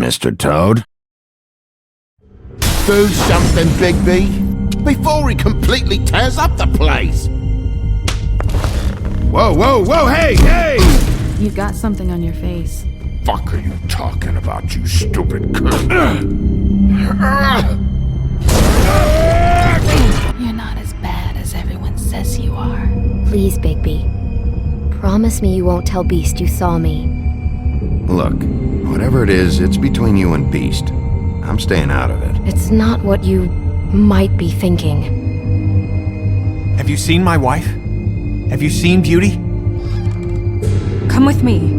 Mr. Toad? Do something, Bigby, before he completely tears up the place! Whoa, whoa, whoa, hey, hey! You've got something on your face. Fuck are you talking about, you stupid cunt? You're not as bad as everyone says you are. Please, Bigby. Promise me you won't tell Beast you saw me. Look, whatever it is, it's between you and Beast. I'm staying out of it. It's not what you might be thinking. Have you seen my wife? Have you seen Beauty? Come with me.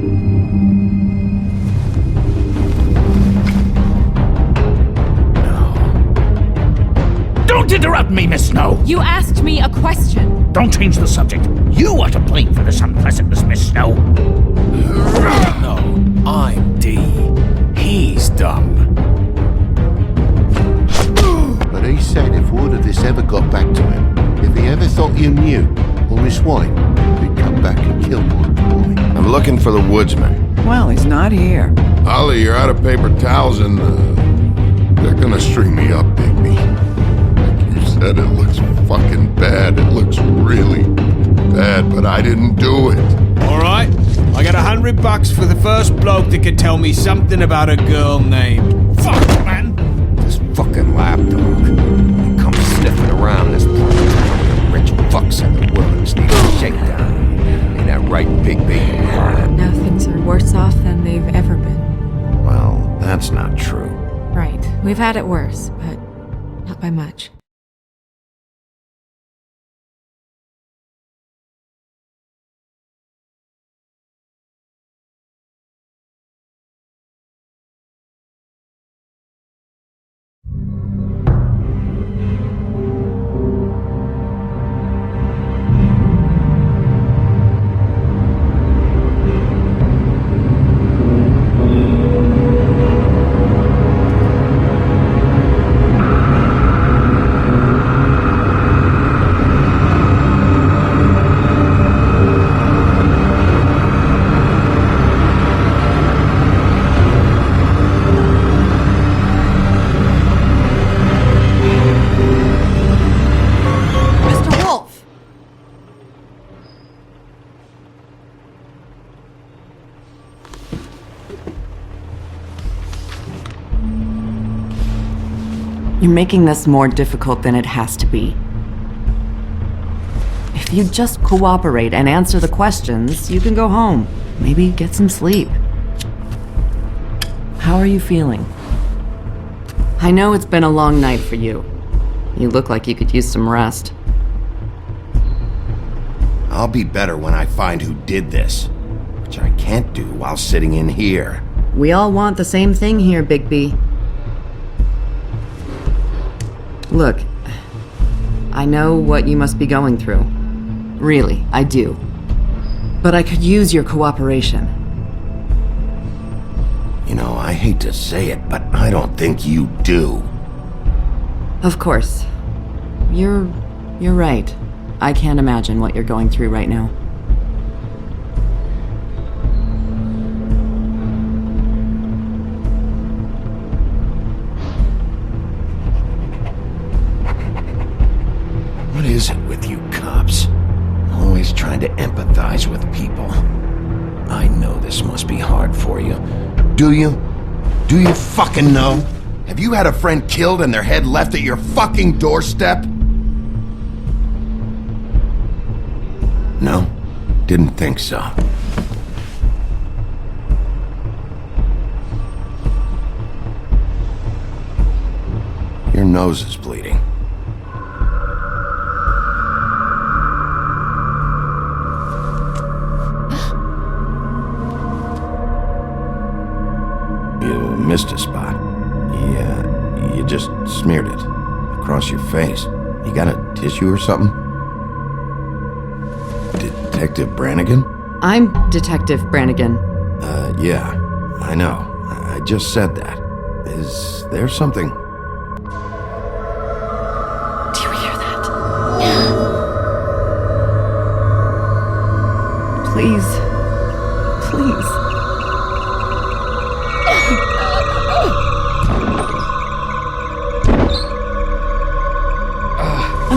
Don't interrupt me, Miss Snow! You asked me a question. Don't change the subject. You are to blame for this unpleasantness, Miss Snow. No, I'm D. He's dumb. But he said if word of this ever got back to him, if he ever thought you knew, or Miss White, he'd come back and kill my boy. I'm looking for the woodsman. Well, he's not here. Ollie, you're out of paper towels and, they're gonna string me up, Bigby. You said it looks fucking bad. It looks really bad, but I didn't do it. Alright, I got $100 for the first bloke that could tell me something about a girl named... Fuck, man! This fucking lapdog. He comes sniffing around this place. The rich fucks in the world just need a shakedown. Ain't that right, Bigby? Now things are worse off than they've ever been. Well, that's not true. Right. We've had it worse, but not by much. You're making this more difficult than it has to be. If you just cooperate and answer the questions, you can go home. Maybe get some sleep. How are you feeling? I know it's been a long night for you. You look like you could use some rest. I'll be better when I find who did this, which I can't do while sitting in here. We all want the same thing here, Bigby. Look, I know what you must be going through. Really, I do. But I could use your cooperation. You know, I hate to say it, but I don't think you do. Of course. You're right. I can't imagine what you're going through right now. What is it with you cops? Always trying to empathize with people. I know this must be hard for you. Do you? Do you fucking know? Have you had a friend killed and their head left at your fucking doorstep? No? Didn't think so. Your nose is bleeding. You missed a spot. You just smeared it across your face. You got a tissue or something? Detective Brannigan? I'm Detective Brannigan. Yeah, I know. I just said that. Is there something?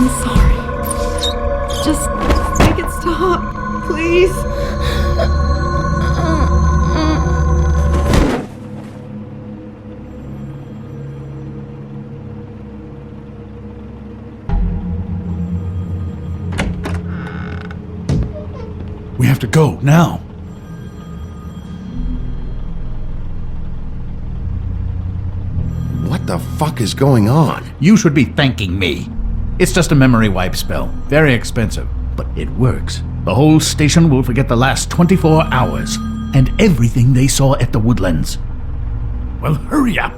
I'm sorry. Just make it stop, please. We have to go, now. What the fuck is going on? You should be thanking me. It's just a memory wipe spell. Very expensive, but it works. The whole station will forget the last 24 hours and everything they saw at the Woodlands. Well, hurry up.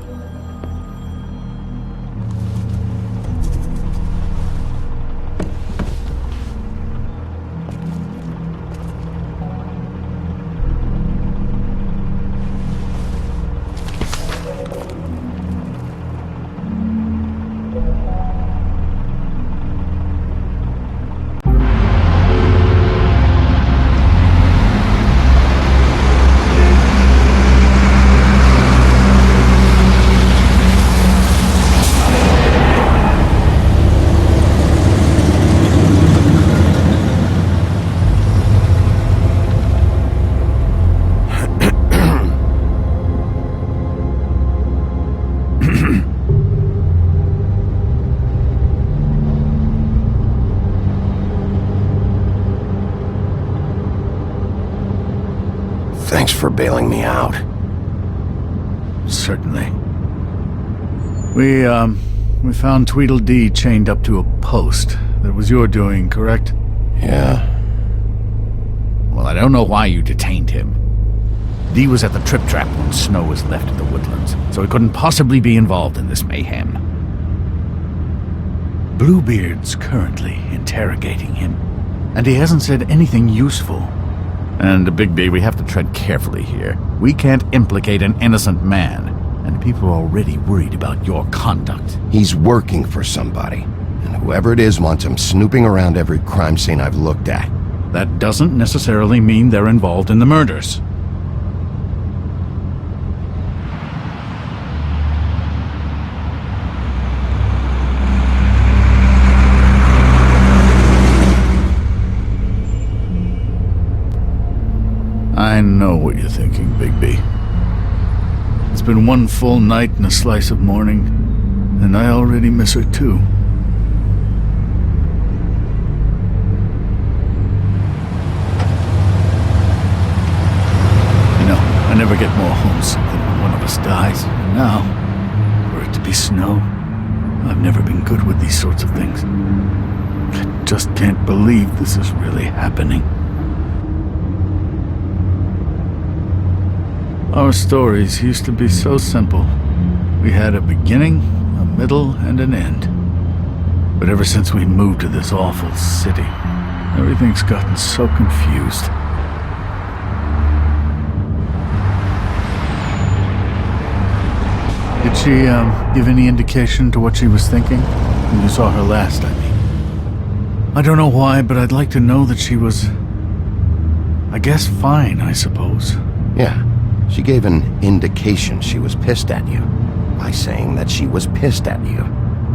Thanks for bailing me out. Certainly. We found Tweedledee chained up to a post. That was your doing, correct? Yeah. Well, I don't know why you detained him. Dee was at the Trip Trap when Snow was left at the Woodlands, so he couldn't possibly be involved in this mayhem. Bluebeard's currently interrogating him, and he hasn't said anything useful. And, Bigby, we have to tread carefully here. We can't implicate an innocent man, and people are already worried about your conduct. He's working for somebody, and whoever it is wants him snooping around every crime scene I've looked at. That doesn't necessarily mean they're involved in the murders. I know what you're thinking, Bigby. It's been one full night and a slice of morning, and I already miss her too. You know, I never get more homesick than when one of us dies. And now, for it to be Snow, I've never been good with these sorts of things. I just can't believe this is really happening. Our stories used to be so simple. We had a beginning, a middle, and an end. But ever since we moved to this awful city, everything's gotten so confused. Did she, give any indication to what she was thinking? When you saw her last, I mean. I don't know why, but I'd like to know that she was... I guess fine, I suppose. Yeah. She gave an indication she was pissed at you by saying that she was pissed at you.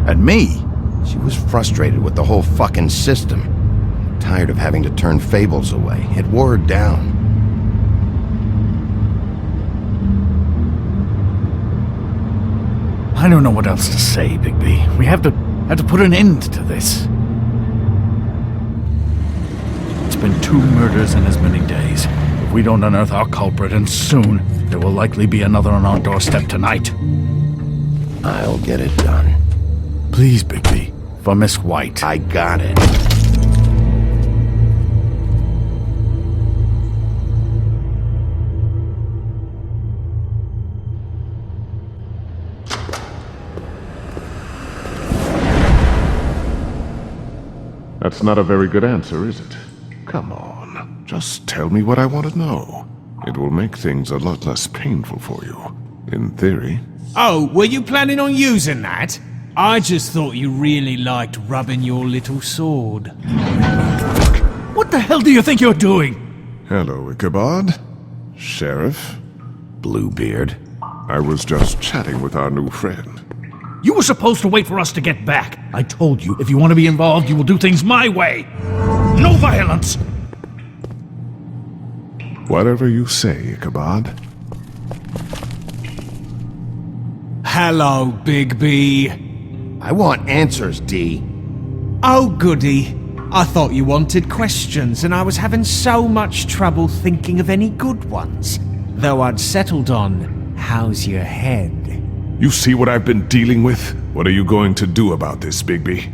At me? She was frustrated with the whole fucking system. Tired of having to turn Fables away. It wore her down. I don't know what else to say, Bigby. We have to put an end to this. It's been 2 murders in as many days. If we don't unearth our culprit, and soon, there will likely be another on our doorstep tonight. I'll get it done. Please, Bigby. For Miss White. I got it. That's not a very good answer, is it? Come on. Just tell me what I want to know. It will make things a lot less painful for you. In theory. Oh, were you planning on using that? I just thought you really liked rubbing your little sword. What the hell do you think you're doing? Hello, Ichabod. Sheriff. Bluebeard. I was just chatting with our new friend. You were supposed to wait for us to get back. I told you, if you want to be involved, you will do things my way. No violence! Whatever you say, Ichabod. Hello, Bigby. I want answers, D. Oh, goody. I thought you wanted questions, and I was having so much trouble thinking of any good ones. Though I'd settled on, how's your head? You see what I've been dealing with? What are you going to do about this, Bigby?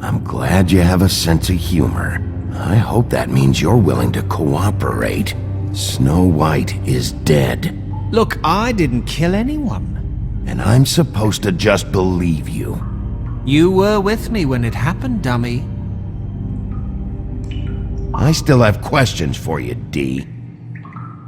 I'm glad you have a sense of humor. I hope that means you're willing to cooperate. Snow White is dead. Look, I didn't kill anyone. And I'm supposed to just believe you. You were with me when it happened, dummy. I still have questions for you, D.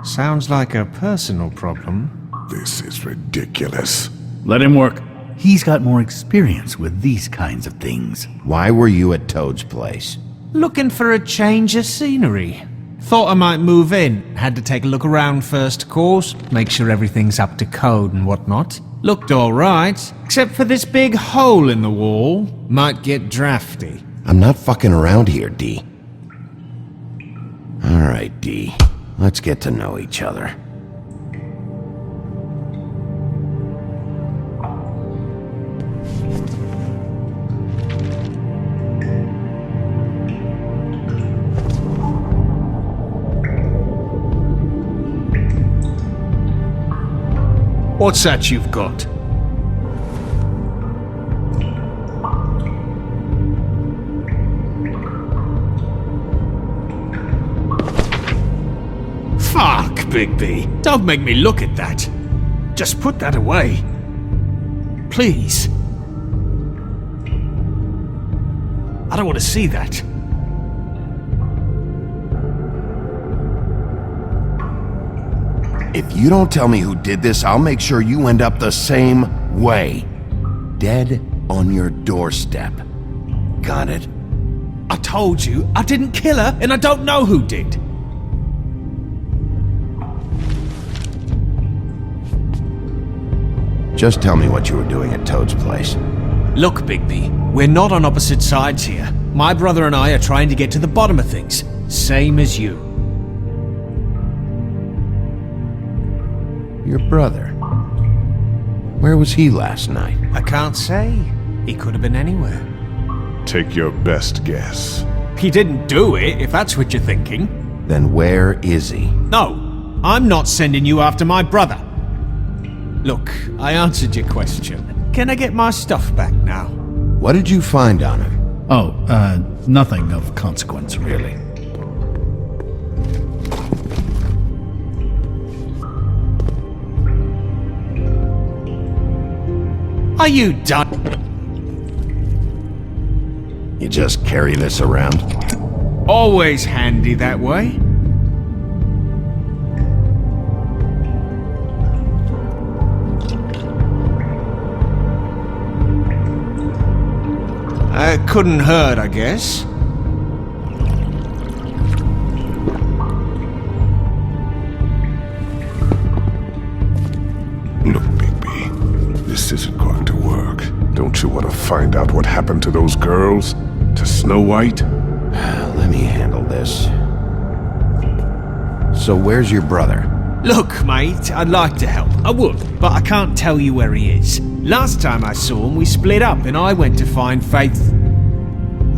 Sounds like a personal problem. This is ridiculous. Let him work. He's got more experience with these kinds of things. Why were you at Toad's place? Looking for a change of scenery. Thought I might move in. Had to take a look around first, of course. Make sure everything's up to code and whatnot. Looked alright, except for this big hole in the wall. Might get drafty. I'm not fucking around here, D. Alright, D. Let's get to know each other. What's that you've got? Fuck, Bigby. Don't make me look at that. Just put that away. Please. I don't want to see that. If you don't tell me who did this, I'll make sure you end up the same way. Dead on your doorstep. Got it? I told you, I didn't kill her, and I don't know who did. Just tell me what you were doing at Toad's place. Look, Bigby, we're not on opposite sides here. My brother and I are trying to get to the bottom of things. Same as you. Your brother. Where was he last night? I can't say. He could have been anywhere. Take your best guess. He didn't do it, if that's what you're thinking. Then where is he? No, I'm not sending you after my brother. Look, I answered your question. Can I get my stuff back now? What did you find on him? Oh, nothing of consequence, really. Are you done? You just carry this around? Always handy that way. Couldn't hurt, I guess. Look, Bigby, this isn't going to work. Don't you want to find out what happened to those girls? To Snow White? Let me handle this. So where's your brother? Look, mate, I'd like to help. I would, but I can't tell you where he is. Last time I saw him, we split up and I went to find Faith.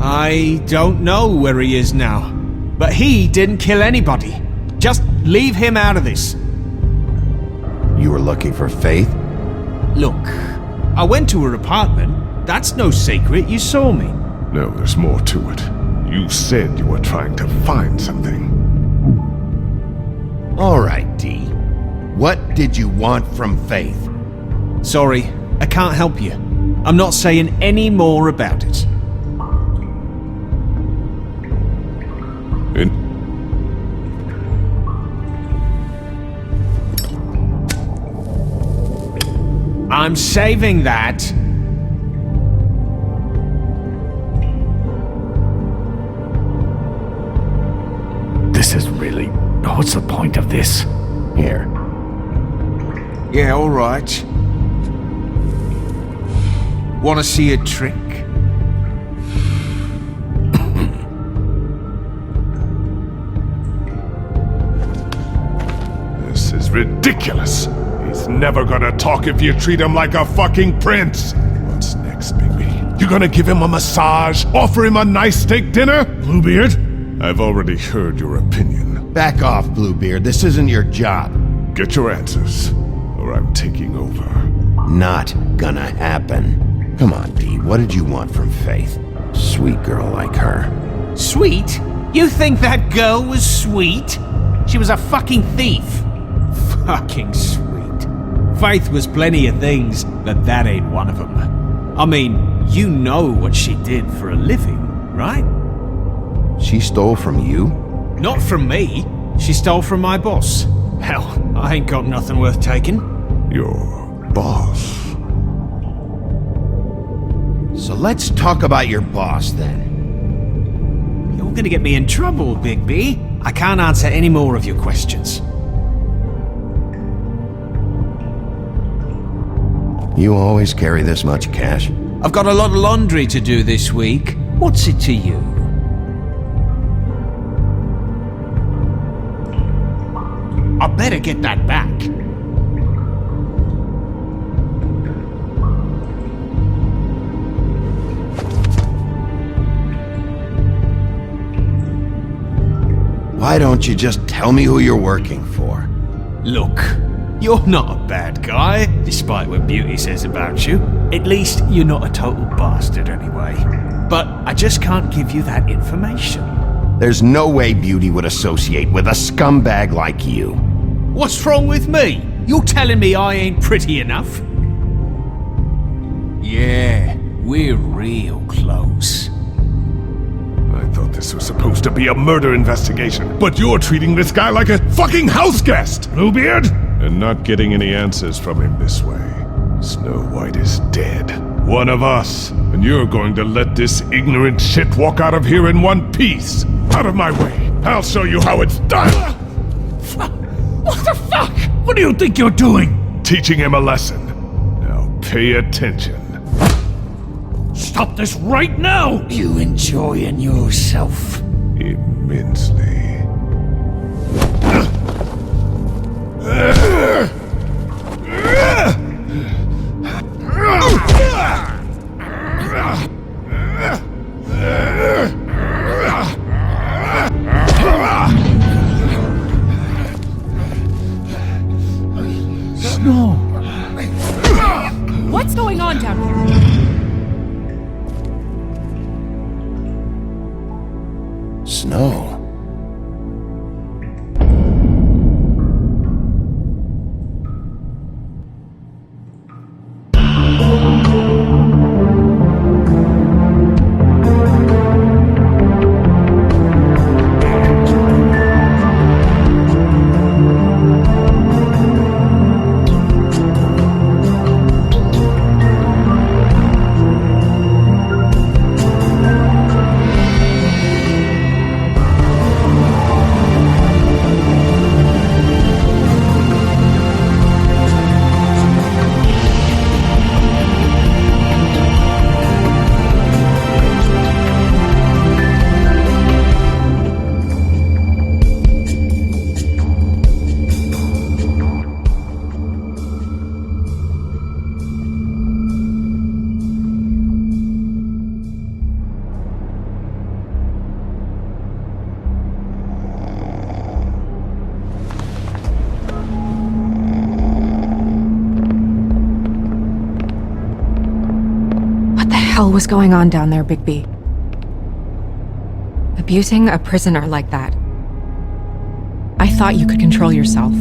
I don't know where he is now. But he didn't kill anybody. Just leave him out of this. You were looking for Faith? Look, I went to her apartment. That's no secret, you saw me. No, there's more to it. You said you were trying to find something. All right, D. What did you want from Faith? Sorry, I can't help you. I'm not saying any more about it. I'm saving that. This is really... What's the point of this? Here. Yeah, all right. Want to see a trick? This is ridiculous. He's never gonna talk if you treat him like a fucking prince. What's next, Bigby? You gonna give him a massage? Offer him a nice steak dinner? Bluebeard? I've already heard your opinion. Back off, Bluebeard. This isn't your job. Get your answers, or I'm taking over. Not gonna happen. Come on, Dee. What did you want from Faith? Sweet girl like her. Sweet? You think that girl was sweet? She was a fucking thief. Fucking sweet. Faith was plenty of things, but that ain't one of them. I mean, you know what she did for a living, right? She stole from you? Not from me. She stole from my boss. Hell, I ain't got nothing worth taking. Your boss. So let's talk about your boss, then. You're gonna get me in trouble, Bigby. I can't answer any more of your questions. You always carry this much cash? I've got a lot of laundry to do this week. What's it to you? I better get that back. Why don't you just tell me who you're working for? Look, you're not a bad guy, despite what Beauty says about you. At least you're not a total bastard anyway. But I just can't give you that information. There's no way Beauty would associate with a scumbag like you. What's wrong with me? You're telling me I ain't pretty enough? Yeah, we're real close. I thought this was supposed to be a murder investigation, but you're treating this guy like a fucking house guest, Bluebeard! And not getting any answers from him this way. Snow White is dead. One of us. And you're going to let this ignorant shit walk out of here in one piece. Out of my way. I'll show you how it's done! What the fuck? What do you think you're doing? Teaching him a lesson. Now pay attention. Stop this right now! You enjoying yourself? Immensely. Snow! What's going on down here? Snow. What the hell was going on down there, Bigby? Abusing a prisoner like that. I thought you could control yourself.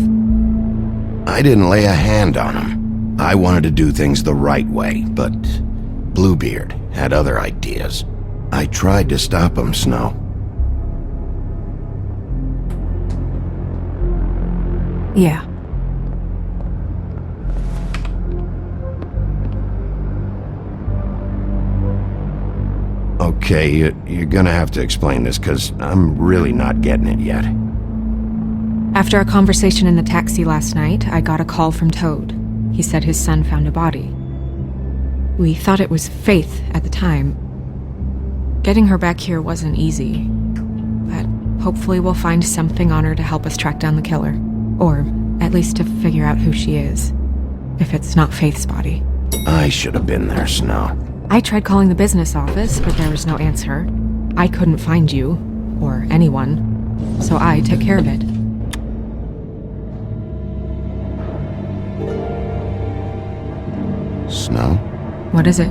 I didn't lay a hand on him. I wanted to do things the right way, but Bluebeard had other ideas. I tried to stop him, Snow. Yeah. Okay, you're gonna have to explain this, because I'm really not getting it yet. After a conversation in the taxi last night, I got a call from Toad. He said his son found a body. We thought it was Faith at the time. Getting her back here wasn't easy, but hopefully we'll find something on her to help us track down the killer. Or at least to figure out who she is, if it's not Faith's body. I should have been there, Snow. I tried calling the business office, but there was no answer. I couldn't find you, or anyone, so I took care of it. Snow? What is it?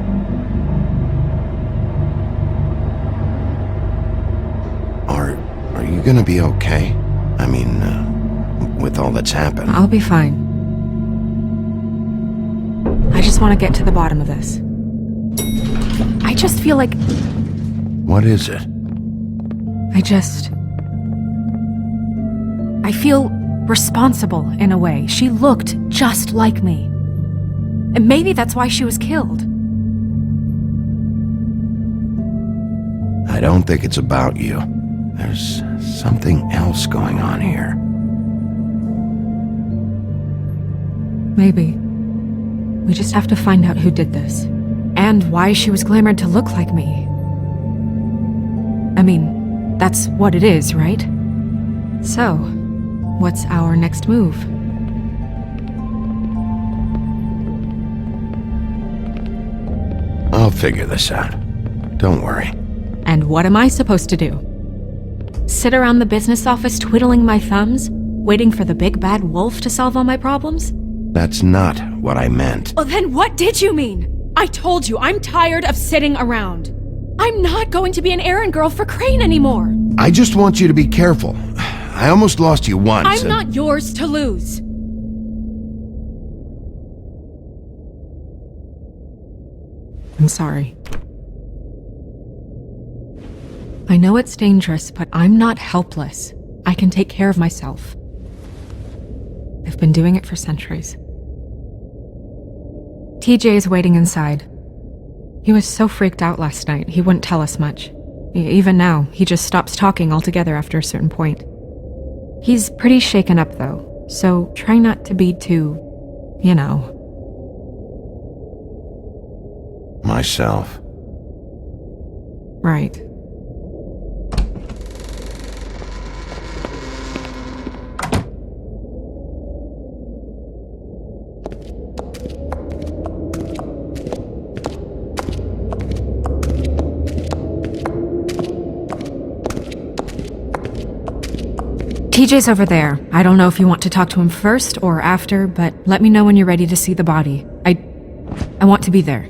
Are you gonna be okay? I mean, with all that's happened. I'll be fine. I just want to get to the bottom of this. I just feel like... What is it? I feel responsible in a way. She looked just like me. And maybe that's why she was killed. I don't think it's about you. There's something else going on here. Maybe. We just have to find out who did this. And why she was glamored to look like me. I mean, that's what it is, right? So, what's our next move? I'll figure this out. Don't worry. And what am I supposed to do? Sit around the business office twiddling my thumbs, waiting for the big bad wolf to solve all my problems? That's not what I meant. Well, then what did you mean? I told you, I'm tired of sitting around. I'm not going to be an errand girl for Crane anymore. I just want you to be careful. I almost lost you once. I'm not yours to lose. I'm sorry. I know it's dangerous, but I'm not helpless. I can take care of myself. I've been doing it for centuries. TJ is waiting inside. He was so freaked out last night, he wouldn't tell us much. Even now, he just stops talking altogether after a certain point. He's pretty shaken up, though, so try not to be too, you know. Myself. Right. TJ's over there. I don't know if you want to talk to him first or after, but let me know when you're ready to see the body. I want to be there.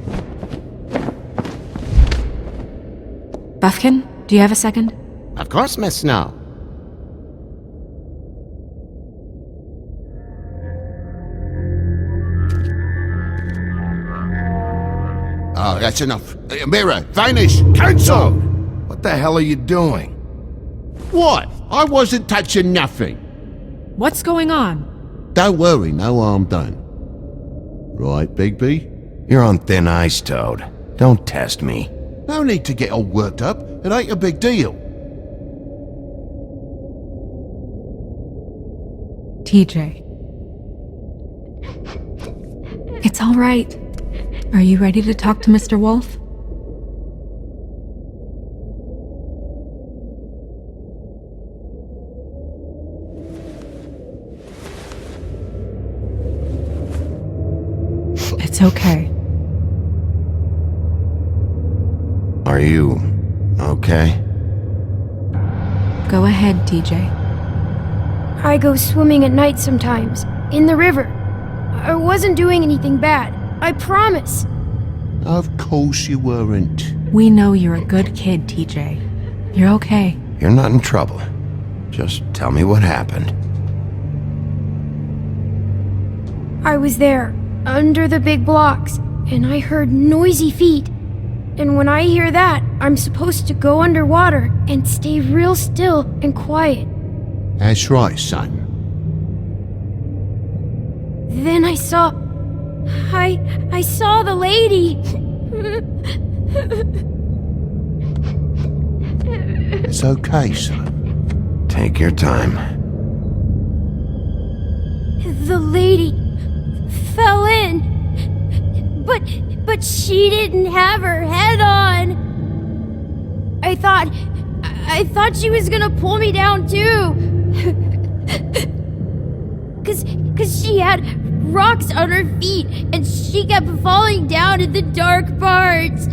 Buffkin, do you have a second? Of course, Miss Snow. Oh, that's enough. Mira, vanish! Cancel! What the hell are you doing? What? I wasn't touching nothing. What's going on? Don't worry, no harm done. Right, Bigby? You're on thin ice, Toad. Don't test me. No need to get all worked up. It ain't a big deal. TJ. It's all right. Are you ready to talk to Mr. Wolf? It's okay. Are you okay? Go ahead, TJ. I go swimming at night sometimes, in the river. I wasn't doing anything bad, I promise. Of course you weren't. We know you're a good kid, TJ. You're okay. You're not in trouble. Just tell me what happened. I was there, under the big blocks, and I heard noisy feet. And when I hear that, I'm supposed to go underwater and stay real still and quiet. That's right, son. Then I saw the lady. It's okay, son. Take your time. The lady fell in, But she didn't have her head on. I thought she was gonna pull me down too. Cause she had rocks on her feet and she kept falling down in the dark parts.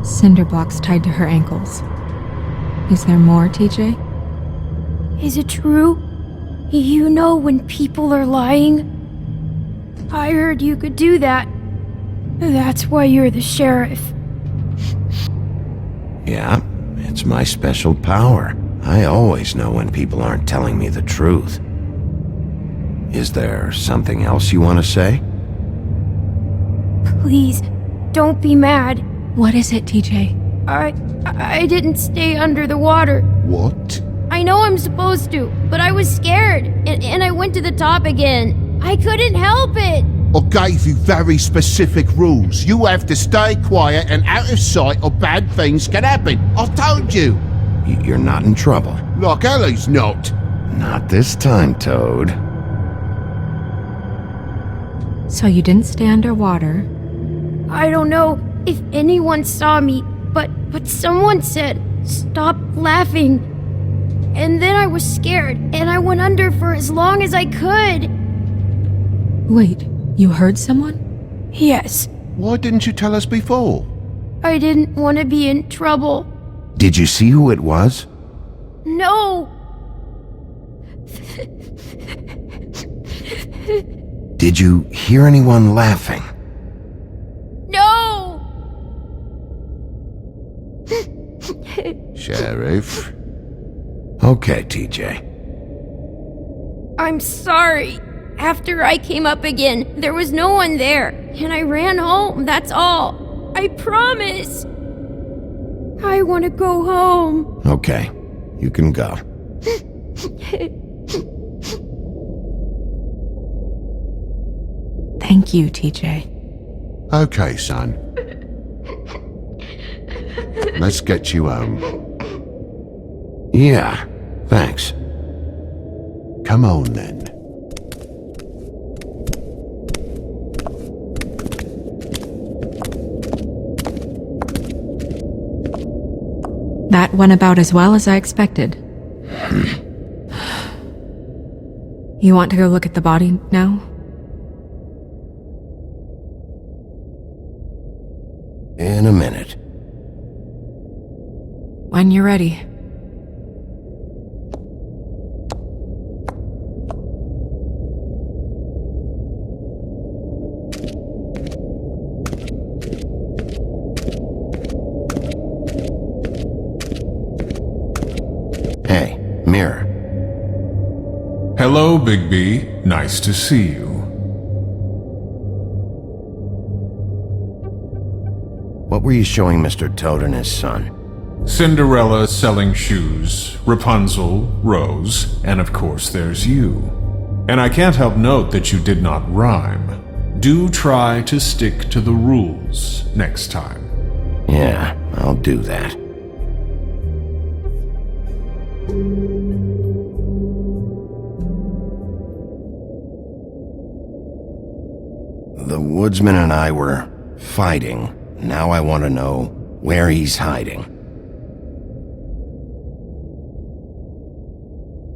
Cinder blocks tied to her ankles. Is there more, TJ? Is it true? You know when people are lying? I heard you could do that. That's why you're the sheriff. Yeah, it's my special power. I always know when people aren't telling me the truth. Is there something else you want to say? Please, don't be mad. What is it, TJ? I didn't stay under the water. What? I know I'm supposed to, but I was scared, and I went to the top again. I couldn't help it. I gave you very specific rules. You have to stay quiet and out of sight or bad things can happen. I've told you. You're not in trouble. Like Ellie's not. Not this time, Toad. So you didn't stay underwater? I don't know if anyone saw me, but someone said, "Stop laughing." And then I was scared, and I went under for as long as I could. Wait, you heard someone? Yes, Why didn't you tell us before? I didn't want to be in trouble. Did you see who it was? No! Did you hear anyone laughing? No! Sheriff? Okay, TJ. I'm sorry. After I came up again, there was no one there, and I ran home, that's all. I promise. I want to go home. Okay, you can go. Thank you, TJ. Okay, son. Let's get you home. Yeah, thanks. Come on, then. That went about as well as I expected. You want to go look at the body now? In a minute. When you're ready. Hey, Mirror. Hello, Bigby. Nice to see you. What were you showing Mr. Toad and his son? Cinderella selling shoes, Rapunzel, Rose, and of course there's you. And I can't help note that you did not rhyme. Do try to stick to the rules next time. Yeah, I'll do that. The woodsman and I were fighting. Now I want to know where he's hiding.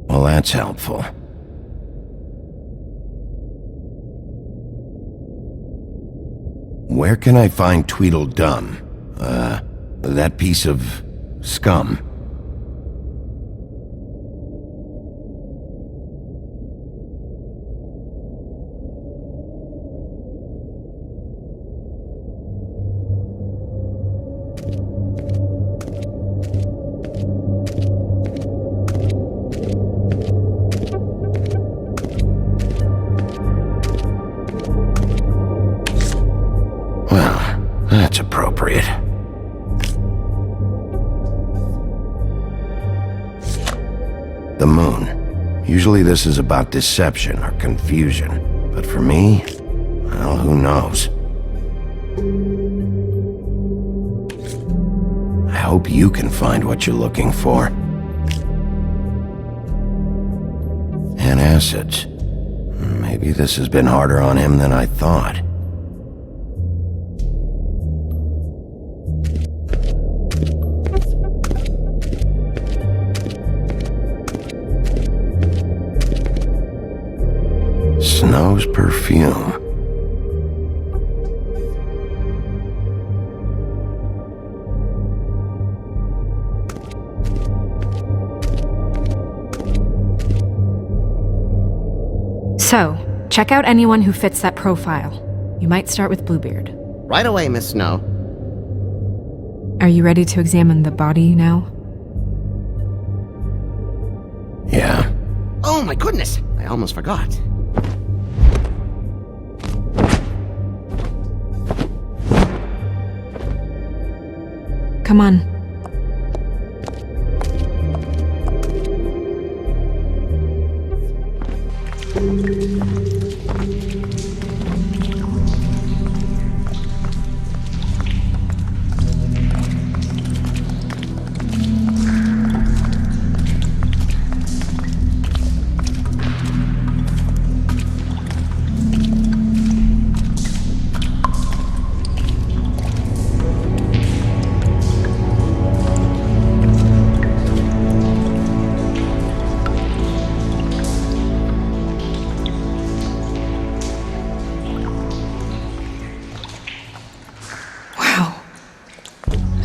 Well, that's helpful. Where can I find Tweedledum? That piece of scum. Well, that's appropriate. The moon. Usually this is about deception or confusion, but for me, well, who knows? I hope you can find what you're looking for. And assets. Maybe Maybe this has been harder on him than I thought. Snow's perfume. So, check out anyone who fits that profile. You might start with Bluebeard. Right away, Miss Snow. Are you ready to examine the body now? Yeah. Oh my goodness! I almost forgot. Come on.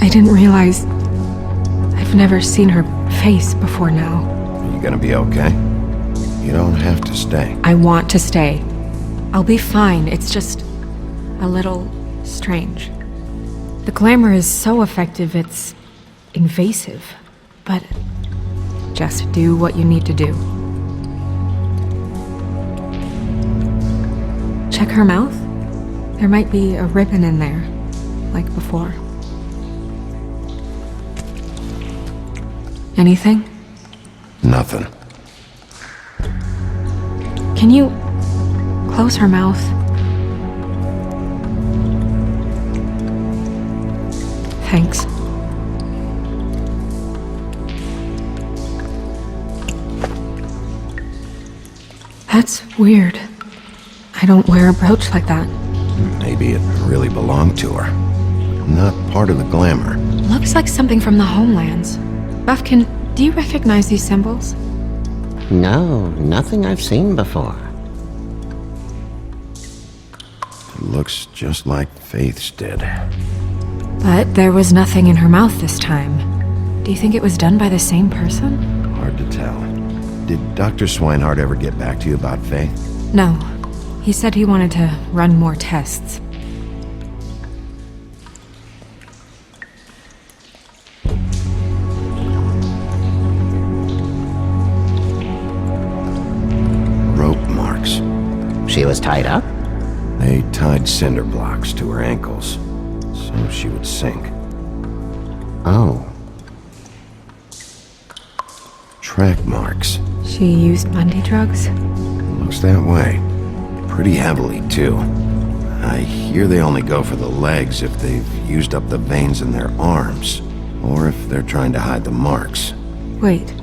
I didn't realize I've never seen her face before now. Are you gonna be okay? You don't have to stay. I want to stay. I'll be fine. It's just a little strange. The glamour is so effective, it's invasive. But just do what you need to do. Check her mouth. There might be a ribbon in there, like before. Anything? Nothing. Can you close her mouth? Thanks. That's weird. I don't wear a brooch like that. Maybe it really belonged to her. Not part of the glamour. Looks like something from the homelands. Buffkin, do you recognize these symbols? No, nothing I've seen before. It looks just like Faith's did. But there was nothing in her mouth this time. Do you think it was done by the same person? Hard to tell. Did Dr. Swinehart ever get back to you about Faith? No. He said he wanted to run more tests. She was tied up? They tied cinder blocks to her ankles, so she would sink. Oh. Track marks. She used Bundy drugs? Looks that way. Pretty heavily, too. I hear they only go for the legs if they've used up the veins in their arms, or if they're trying to hide the marks. Wait.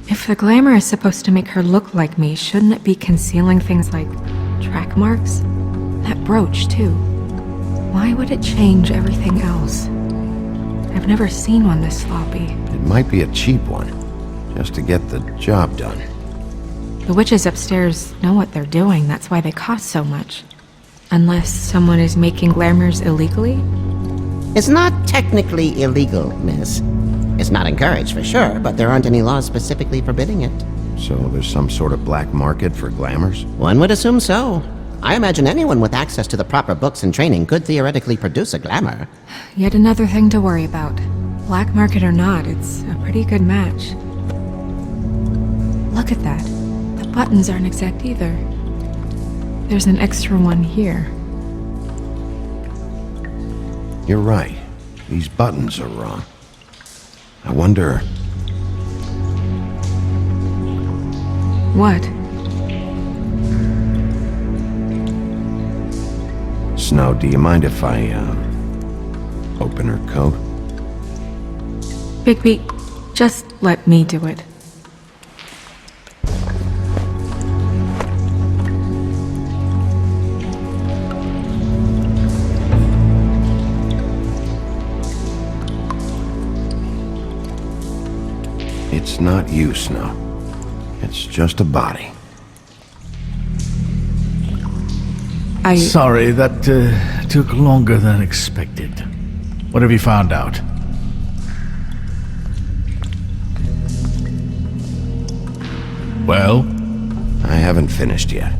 If the glamour is supposed to make her look like me, shouldn't it be concealing things like track marks? That brooch, too. Why would it change everything else? I've never seen one this sloppy. It might be a cheap one, just to get the job done. The witches upstairs know what they're doing, that's why they cost so much. Unless someone is making glamours illegally? It's not technically illegal, miss. It's not encouraged for sure, but there aren't any laws specifically forbidding it. So there's some sort of black market for glamours? One would assume so. I imagine anyone with access to the proper books and training could theoretically produce a glamour. Yet another thing to worry about. Black market or not, it's a pretty good match. Look at that. The buttons aren't exact either. There's an extra one here. You're right. These buttons are wrong. I wonder... What? Snow, do you mind if I, open her coat? Bigby, just let me do it. It's not you, Snow. It's just a body. Sorry, that took longer than expected. What have you found out? Well? I haven't finished yet.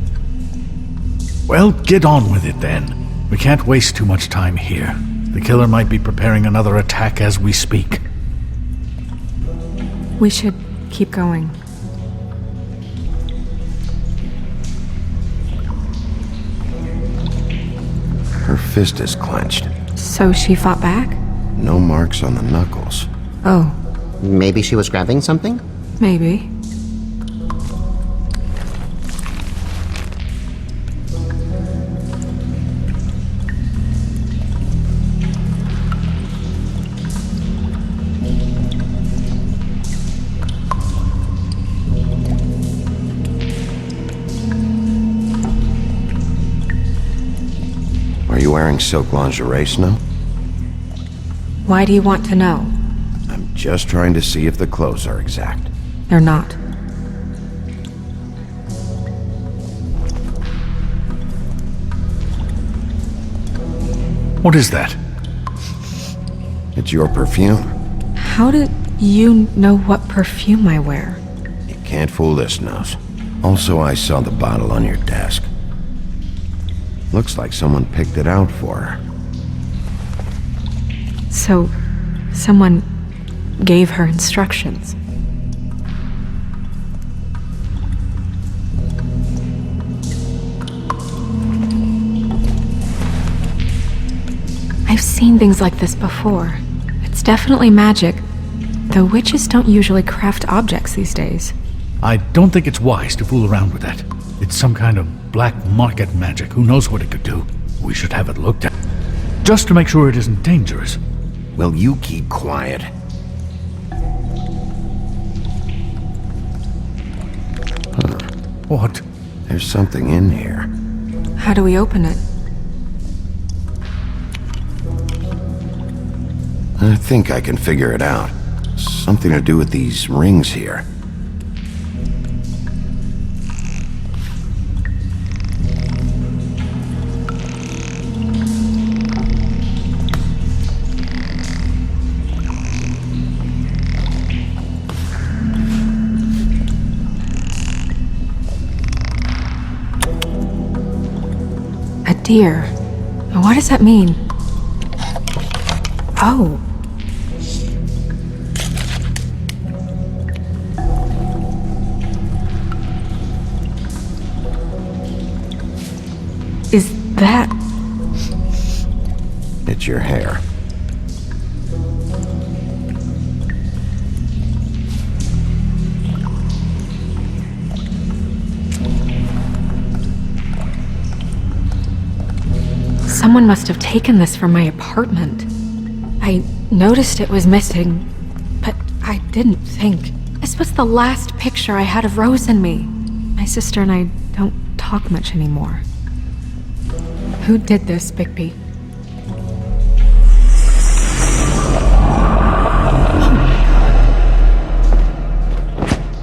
Well, get on with it then. We can't waste too much time here. The killer might be preparing another attack as we speak. We should keep going. Her fist is clenched. So she fought back? No marks on the knuckles. Oh, Maybe she was grabbing something? maybe. Are you wearing silk lingerie, Snow? Why do you want to know? I'm just trying to see if the clothes are exact. They're not. What is that? It's your perfume. How did you know what perfume I wear? You can't fool this nose. Also, I saw the bottle on your desk. Looks like someone picked it out for her. So, someone gave her instructions. I've seen things like this before. It's definitely magic, though witches don't usually craft objects these days. I don't think it's wise to fool around with that. It's some kind of black market magic. Who knows what it could do? We should have it looked at. Just to make sure it isn't dangerous. Will you keep quiet? What? There's something in here. How do we open it? I think I can figure it out. Something to do with these rings here. A deer. What does that mean? Oh. Is that... It's your hair. Someone must have taken this from my apartment. I noticed it was missing, but I didn't think. This was the last picture I had of Rose and me. My sister and I don't talk much anymore. Who did this, Bigby?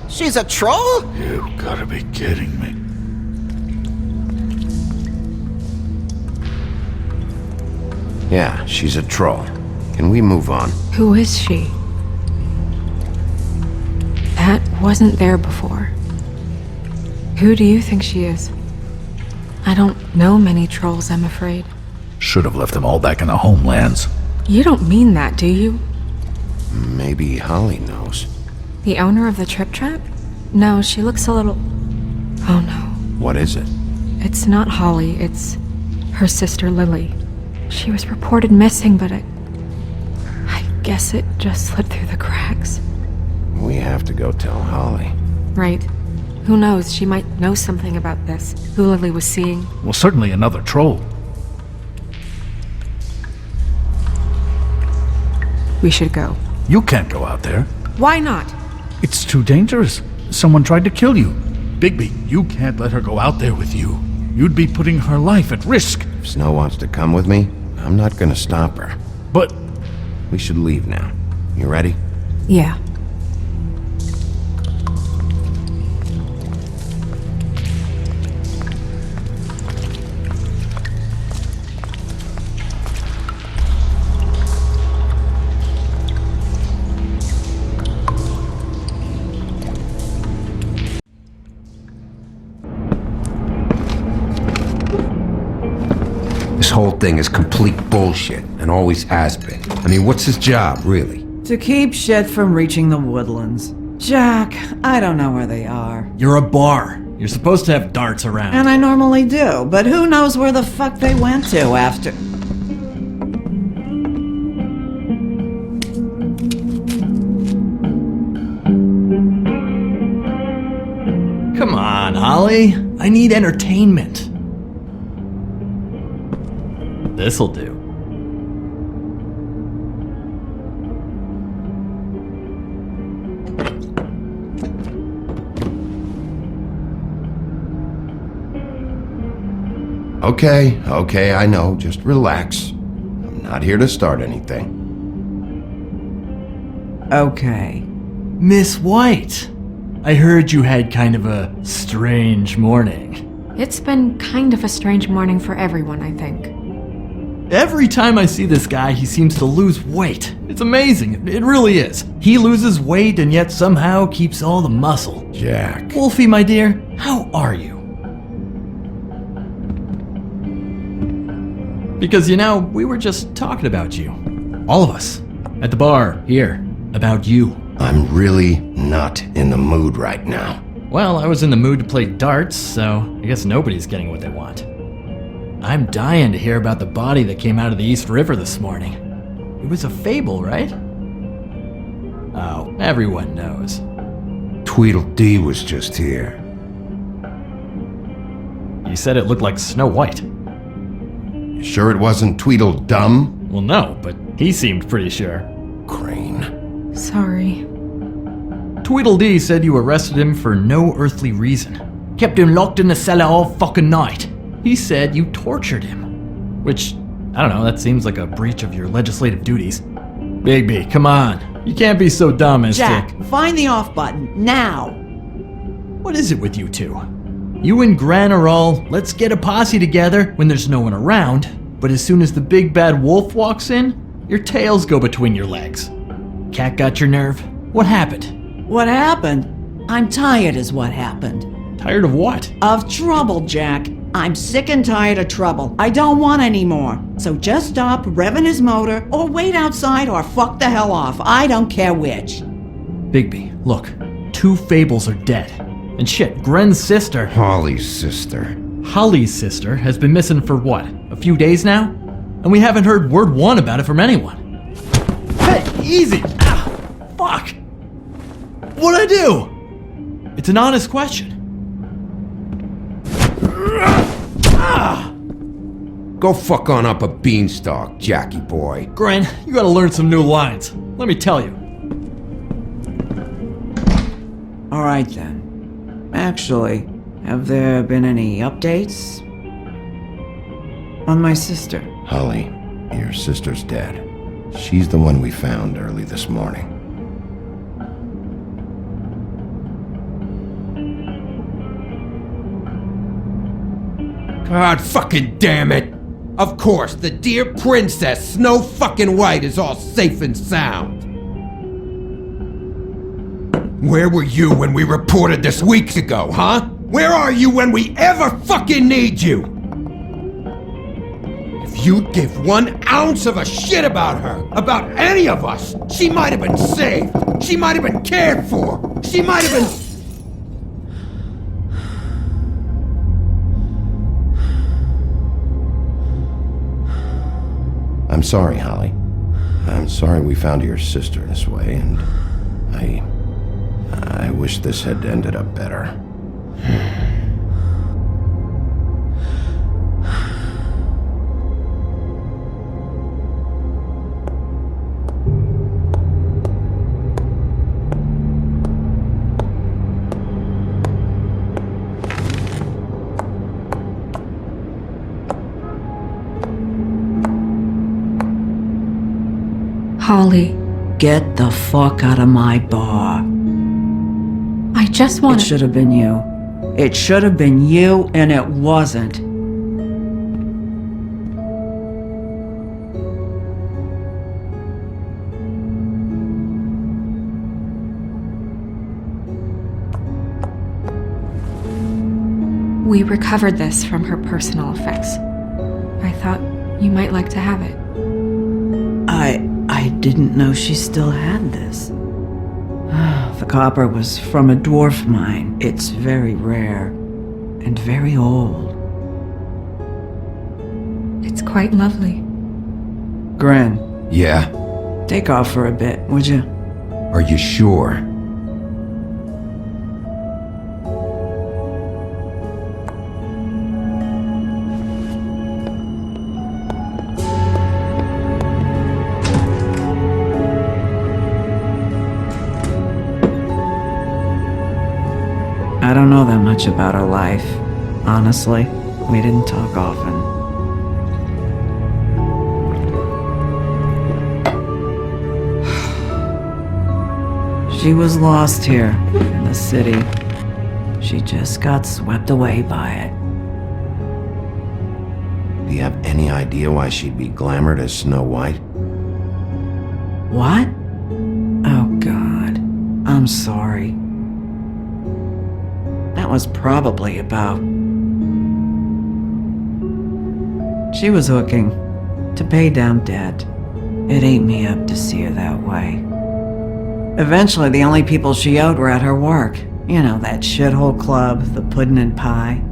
She's a troll? You gotta be kidding me. Yeah, she's a troll. Can we move on? Who is she? That wasn't there before. Who do you think she is? I don't know many trolls, I'm afraid. Should have left them all back in the homelands. You don't mean that, do you? Maybe Holly knows. The owner of the Trip Trap? No, she looks a little... Oh no. What is it? It's not Holly, it's her sister Lily. She was reported missing, but I guess it just slipped through the cracks. We have to go tell Holly. Right. Who knows, she might know something about this, who Lily was seeing. Well, certainly another troll. We should go. You can't go out there. Why not? It's too dangerous. Someone tried to kill you. Bigby, you can't let her go out there with you. You'd be putting her life at risk. If Snow wants to come with me, I'm not gonna stop her. But... We should leave now. You ready? Yeah. This whole thing is complete bullshit, and always has been. I mean, what's his job, really? To keep shit from reaching the woodlands. Jack, I don't know where they are. You're a bar. You're supposed to have darts around. And I normally do, but who knows where the fuck they went to after... Come on, Holly. I need entertainment. This'll do. Okay, I know. Just relax. I'm not here to start anything. Okay. Miss White, I heard you had kind of a strange morning. It's been kind of a strange morning for everyone, I think. Every time I see this guy, he seems to lose weight. It's amazing. It really is. He loses weight and yet somehow keeps all the muscle. Jack. Wolfie, my dear, how are you? Because, you know, we were just talking about you. All of us. At the bar, here. About you. I'm really not in the mood right now. Well, I was in the mood to play darts, so I guess nobody's getting what they want. I'm dying to hear about the body that came out of the East River this morning. It was a fable, right? Oh, everyone knows. Tweedledee was just here. You said it looked like Snow White. You sure it wasn't Tweedledum? Well, no, but he seemed pretty sure. Crane. Sorry. Tweedledee said you arrested him for no earthly reason. Kept him locked in the cellar all fucking night. He said you tortured him. Which, I don't know, that seems like a breach of your legislative duties. Bigby, come on. You can't be so dumb as Jack, to... find the off button, now! What is it with you two? You and Gran are all, let's get a posse together when there's no one around, but as soon as the big bad wolf walks in, your tails go between your legs. Cat got your nerve? What happened? What happened? I'm tired is what happened. Tired of what? Of trouble, Jack. I'm sick and tired of trouble. I don't want any more. So just stop revving his motor, or wait outside, or fuck the hell off. I don't care which. Bigby, look. 2 fables are dead. And shit, Gren's sister... Holly's sister. Holly's sister has been missing for what? A few days now? And we haven't heard word one about it from anyone. Hey, easy! Ah, fuck! What'd I do? It's an honest question. Go fuck on up a beanstalk, Jackie boy. Gren, you gotta learn some new lines. Let me tell you. Alright then. Actually, have there been any updates? On my sister? Holly, your sister's dead. She's the one we found early this morning. God fucking damn it! Of course, the dear princess, Snow fucking White, is all safe and sound. Where were you when we reported this weeks ago, huh? Where are you when we ever fucking need you? If you'd give 1 ounce of a shit about her, about any of us, she might have been saved. She might have been cared for. She might have been... I'm sorry, Holly. I'm sorry we found your sister this way, and I wish this had ended up better. Holly, get the fuck out of my bar. I just want It should have been you. It should have been you, and it wasn't. We recovered this from her personal effects. I thought you might like to have it. I didn't know she still had this. The copper was from a dwarf mine. It's very rare and very old. It's quite lovely. Gren, Yeah? take off for a bit, would you? Are you sure? I don't know that much about her life. Honestly, we didn't talk often. She was lost here in the city. She just got swept away by it. Do you have any idea why she'd be glamored as Snow White? What? Oh, God. I'm sorry. That was probably about... She was hooking to pay down debt. It ate me up to see her that way. Eventually, the only people she owed were at her work. You know, that shithole club, the Puddin' and Pie.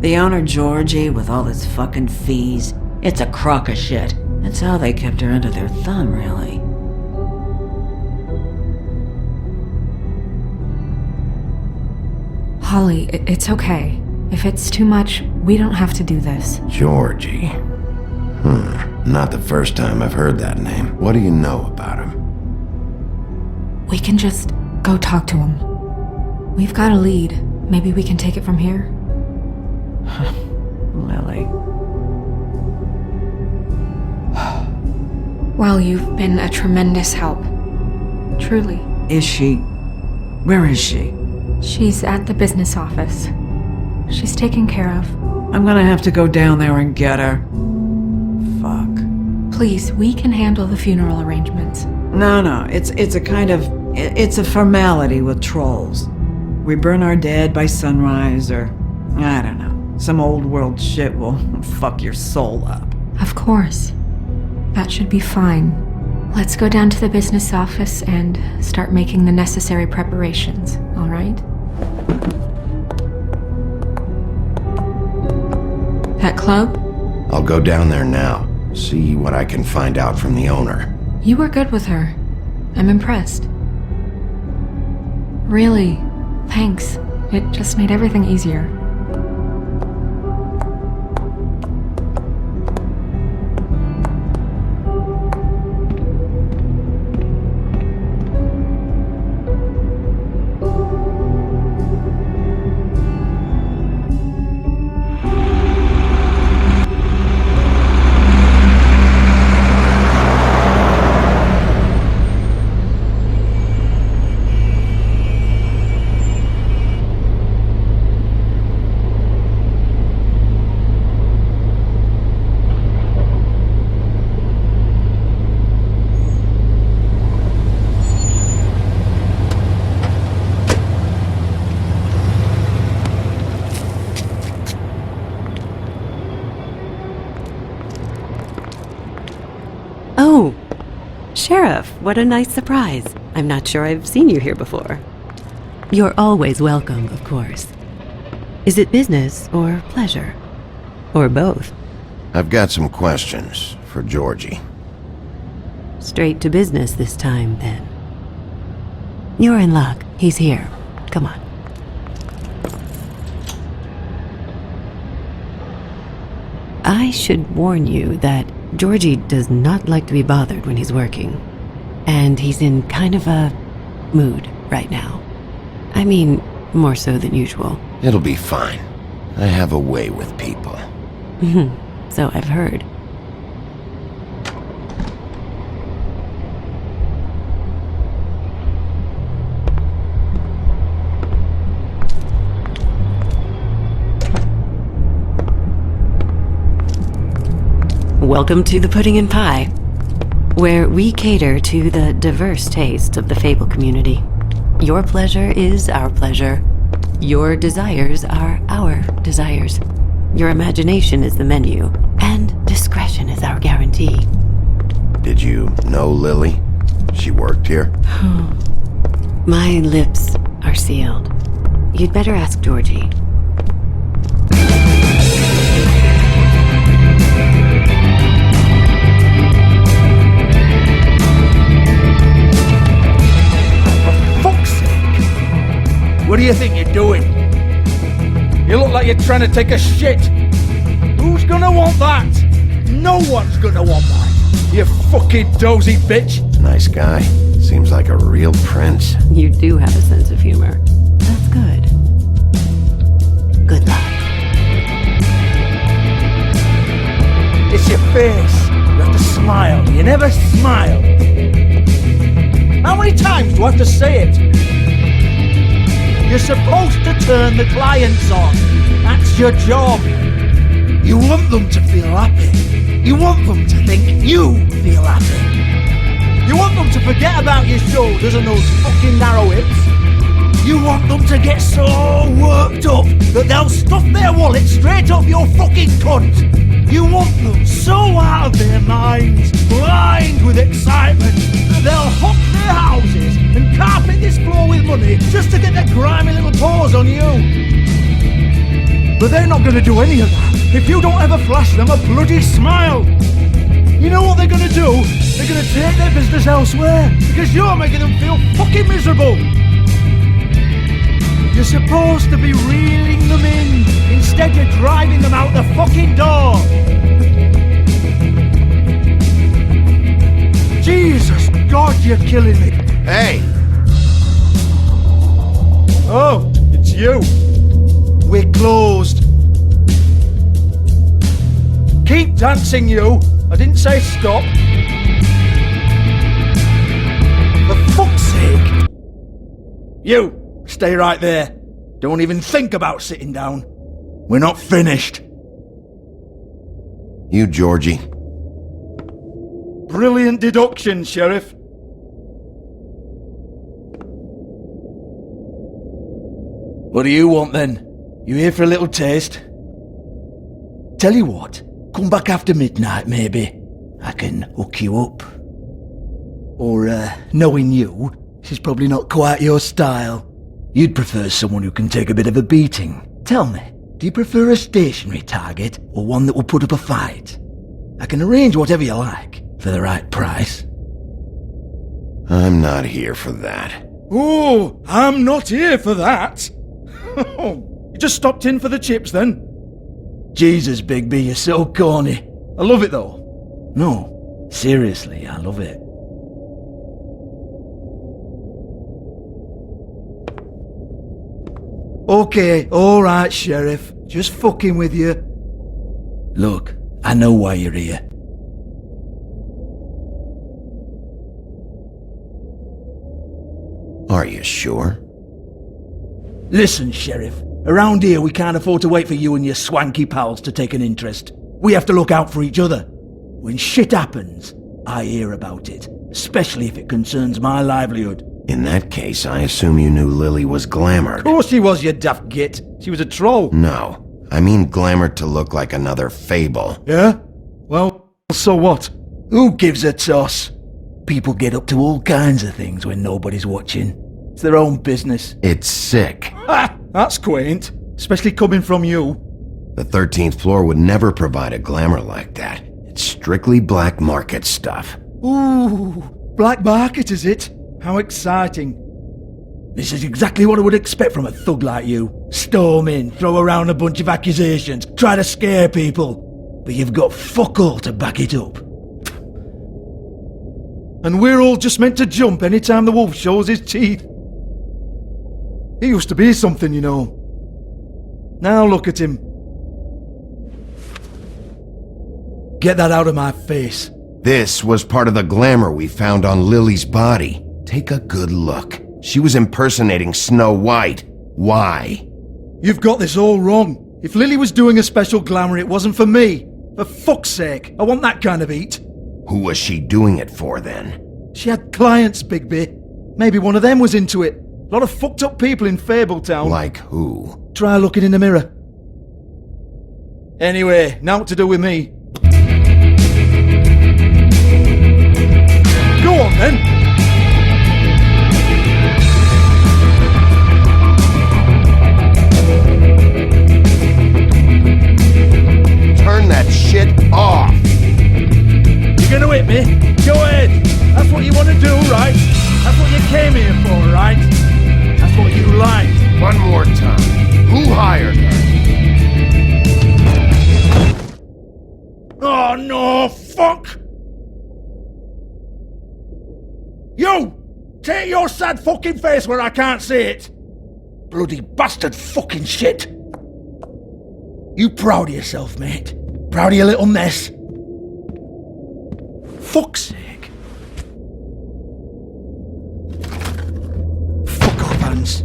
The owner, Georgie, with all his fucking fees. It's a crock of shit. That's how they kept her under their thumb, really. Holly, it's okay. If it's too much, we don't have to do this. Georgie. Not the first time I've heard that name. What do you know about him? We can just go talk to him. We've got a lead. Maybe we can take it from here? Lily. Well, you've been a tremendous help. Truly. Is she... Where is she? She's at the business office. She's taken care of. I'm gonna have to go down there and get her. Fuck. Please, we can handle the funeral arrangements. No, it's a kind of... It's a formality with trolls. We burn our dead by sunrise, or... I don't know. Some old world shit will fuck your soul up. Of course. That should be fine. Let's go down to the business office and start making the necessary preparations, all right? That club? I'll go down there now. See what I can find out from the owner. You were good with her. I'm impressed. Really, thanks. It just made everything easier. Oh, Sheriff, what a nice surprise. I'm not sure I've seen you here before. You're always welcome, of course. Is it business or pleasure? Or both? I've got some questions for Georgie. Straight to business this time, then. You're in luck. He's here. Come on. I should warn you that Georgie does not like to be bothered when he's working. And he's in kind of a mood right now. I mean, more so than usual. It'll be fine. I have a way with people. So I've heard. Welcome to the Pudding and Pie, where we cater to the diverse tastes of the Fable community. Your pleasure is our pleasure. Your desires are our desires. Your imagination is the menu, and discretion is our guarantee. Did you know Lily? She worked here? My lips are sealed. You'd better ask Georgie. Fuck's sake! What do you think you're doing? You look like you're trying to take a shit. Who's gonna want that? No one's gonna want that. You fucking dozy bitch. Nice guy. Seems like a real prince. You do have a sense of humor. That's good. Good luck. It's your face. You have to smile. You never smile. How many times do I have to say it? You're supposed to turn the clients on. That's your job. You want them to feel happy. You want them to think you feel happy. You want them to forget about your shoulders and those fucking narrow hips. You want them to get so worked up that they'll stuff their wallet straight up your fucking cunt. You want them so out of their minds, blind with excitement, that they'll hop their houses and carpet this floor with money just to get their grimy little paws on you. But they're not going to do any of that if you don't ever flash them a bloody smile. You know what they're going to do? They're going to take their business elsewhere because you're making them feel fucking miserable. You're supposed to be reeling them in. Instead, you're driving them out the fucking door. Jesus God, you're killing me. Hey! Oh, it's you. We're closed. Keep dancing, you. I didn't say stop. For fuck's sake. You, stay right there. Don't even think about sitting down. We're not finished. You, Georgie. Brilliant deduction, Sheriff. What do you want then? You here for a little taste? Tell you what, come back after midnight maybe. I can hook you up. Or, knowing you, she's probably not quite your style. You'd prefer someone who can take a bit of a beating. Tell me, do you prefer a stationary target or one that will put up a fight? I can arrange whatever you like for the right price. I'm not here for that. Oh, I'm not here for that. You just stopped in for the chips then? Jesus, Bigby, you're so corny. I love it though. No, seriously, I love it. Okay, alright, Sheriff. Just fucking with you. Look, I know why you're here. Are you sure? Listen, Sheriff. Around here, we can't afford to wait for you and your swanky pals to take an interest. We have to look out for each other. When shit happens, I hear about it, especially if it concerns my livelihood. In that case, I assume you knew Lily was glamored. Of course she was, you daft git. She was a troll. No, I mean glamored to look like another fable. Yeah? Well, so what? Who gives a toss? People get up to all kinds of things when nobody's watching. It's their own business. It's sick. Ah, that's quaint. Especially coming from you. The 13th floor would never provide a glamour like that. It's strictly black market stuff. Ooh, black market is it? How exciting. This is exactly what I would expect from a thug like you. Storm in, throw around a bunch of accusations, try to scare people. But you've got fuck all to back it up. And we're all just meant to jump any time the wolf shows his teeth. He used to be something, you know. Now look at him. Get that out of my face. This was part of the glamour we found on Lily's body. Take a good look. She was impersonating Snow White. Why? You've got this all wrong. If Lily was doing a special glamour, it wasn't for me. For fuck's sake, I want that kind of eat. Who was she doing it for then? She had clients, Bigby. Maybe one of them was into it. A lot of fucked up people in Fabletown. Like who? Try looking in the mirror. Anyway, naught to do with me. Go on then. Turn that shit off. You're gonna hit me? Go ahead. That's what you want to do, right? That's what you came here for, right? That's what you like. One more time. Who hired her? Oh no, fuck! You! Take your sad fucking face where I can't see it! Bloody bastard fucking shit! You proud of yourself, mate? Proud of your little mess? Fuck's sake. Fuck off, Hans.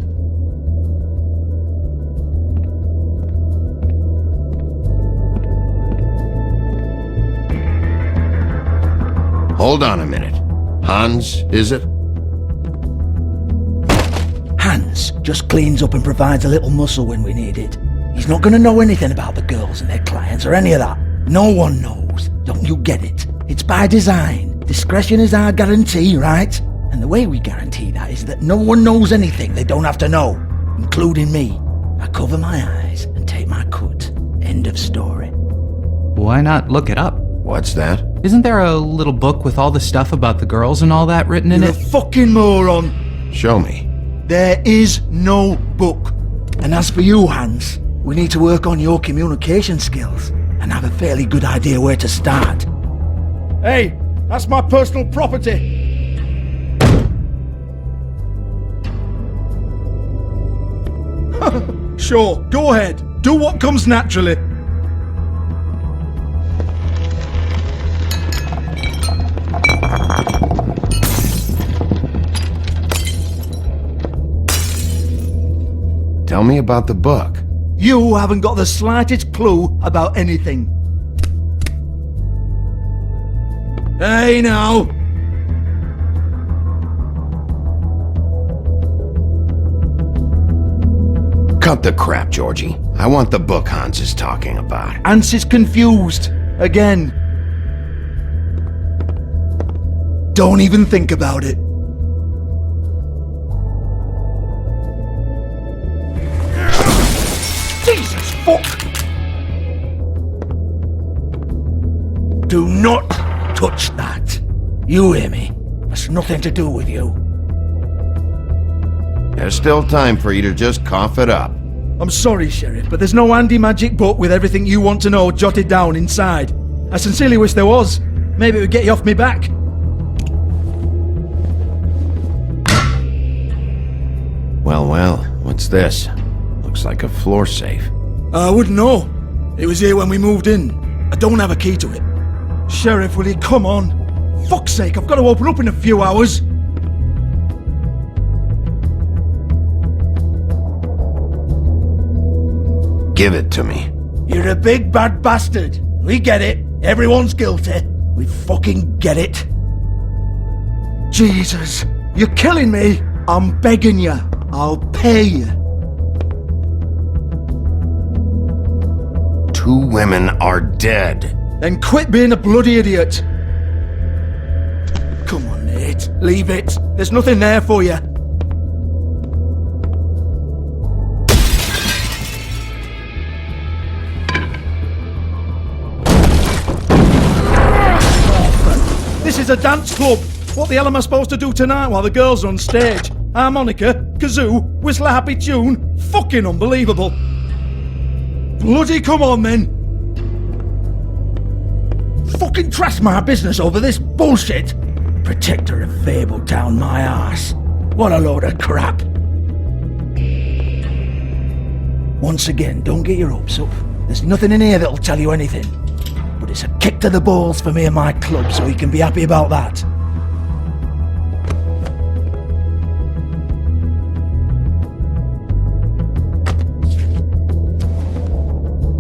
Hold on a minute. Hans, is it? Hans just cleans up and provides a little muscle when we need it. He's not gonna know anything about the girls and their clients or any of that. No one knows. Don't you get it? It's by design. Discretion is our guarantee, right? And the way we guarantee that is that no one knows anything they don't have to know, including me. I cover my eyes and take my cut. End of story. Why not look it up? What's that? Isn't there a little book with all the stuff about the girls and all that written in You're it? a fucking moron. Show me. There is no book. And as for you, Hans, we need to work on your communication skills and have a fairly good idea where to start. Hey, that's my personal property. Sure, go ahead. Do what comes naturally. Tell me about the book. You haven't got the slightest clue about anything. Hey now! Cut the crap, Georgie. I want the book Hans is talking about. Hans is confused. Again. Don't even think about it. Jesus fuck! Do not touch that. You hear me? That's nothing to do with you. There's still time for you to just cough it up. I'm sorry, Sheriff, but there's no handy magic book with everything you want to know jotted down inside. I sincerely wish there was. Maybe it would get you off me back. Well, what's this? Looks like a floor safe. I wouldn't know. It was here when we moved in. I don't have a key to it. Sheriff, will you come on? Fuck's sake, I've got to open up in a few hours. Give it to me. You're a big bad bastard. We get it. Everyone's guilty. We fucking get it. Jesus, you're killing me. I'm begging you. I'll pay you. 2 women are dead. Then quit being a bloody idiot. Come on, Nate. Leave it. There's nothing there for you. This is a dance club. What the hell am I supposed to do tonight while the girls are on stage? Harmonica, kazoo, whistle a happy tune? Fucking unbelievable. Bloody come on then. Fucking trash my business over this bullshit. Protector of Fabletown, my ass. What a load of crap. Once again, don't get your hopes up. There's nothing in here that'll tell you anything. But it's a kick to the balls for me and my club, so you can be happy about that.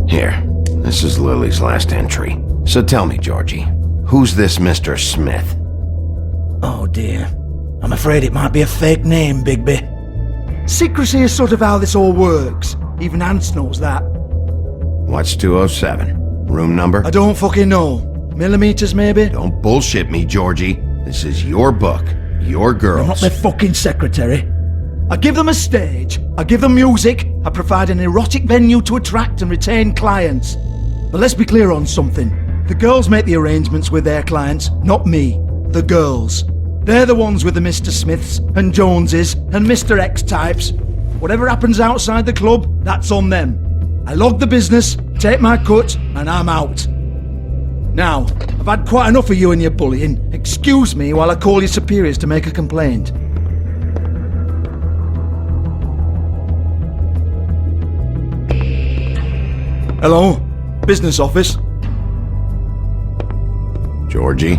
Here, this is Lily's last entry. So tell me, Georgie, who's this Mr. Smith? Oh dear. I'm afraid it might be a fake name, Bigby. Secrecy is sort of how this all works. Even Hans knows that. What's 207? Room number? I don't fucking know. Millimeters, maybe? Don't bullshit me, Georgie. This is your book. Your girls. I'm not their fucking secretary. I give them a stage, I give them music, I provide an erotic venue to attract and retain clients. But let's be clear on something. The girls make the arrangements with their clients, not me. The girls. They're the ones with the Mr. Smiths and Joneses and Mr. X types. Whatever happens outside the club, that's on them. I log the business, take my cut, and I'm out. Now, I've had quite enough of you and your bullying. Excuse me while I call your superiors to make a complaint. Hello? Business office? Georgie?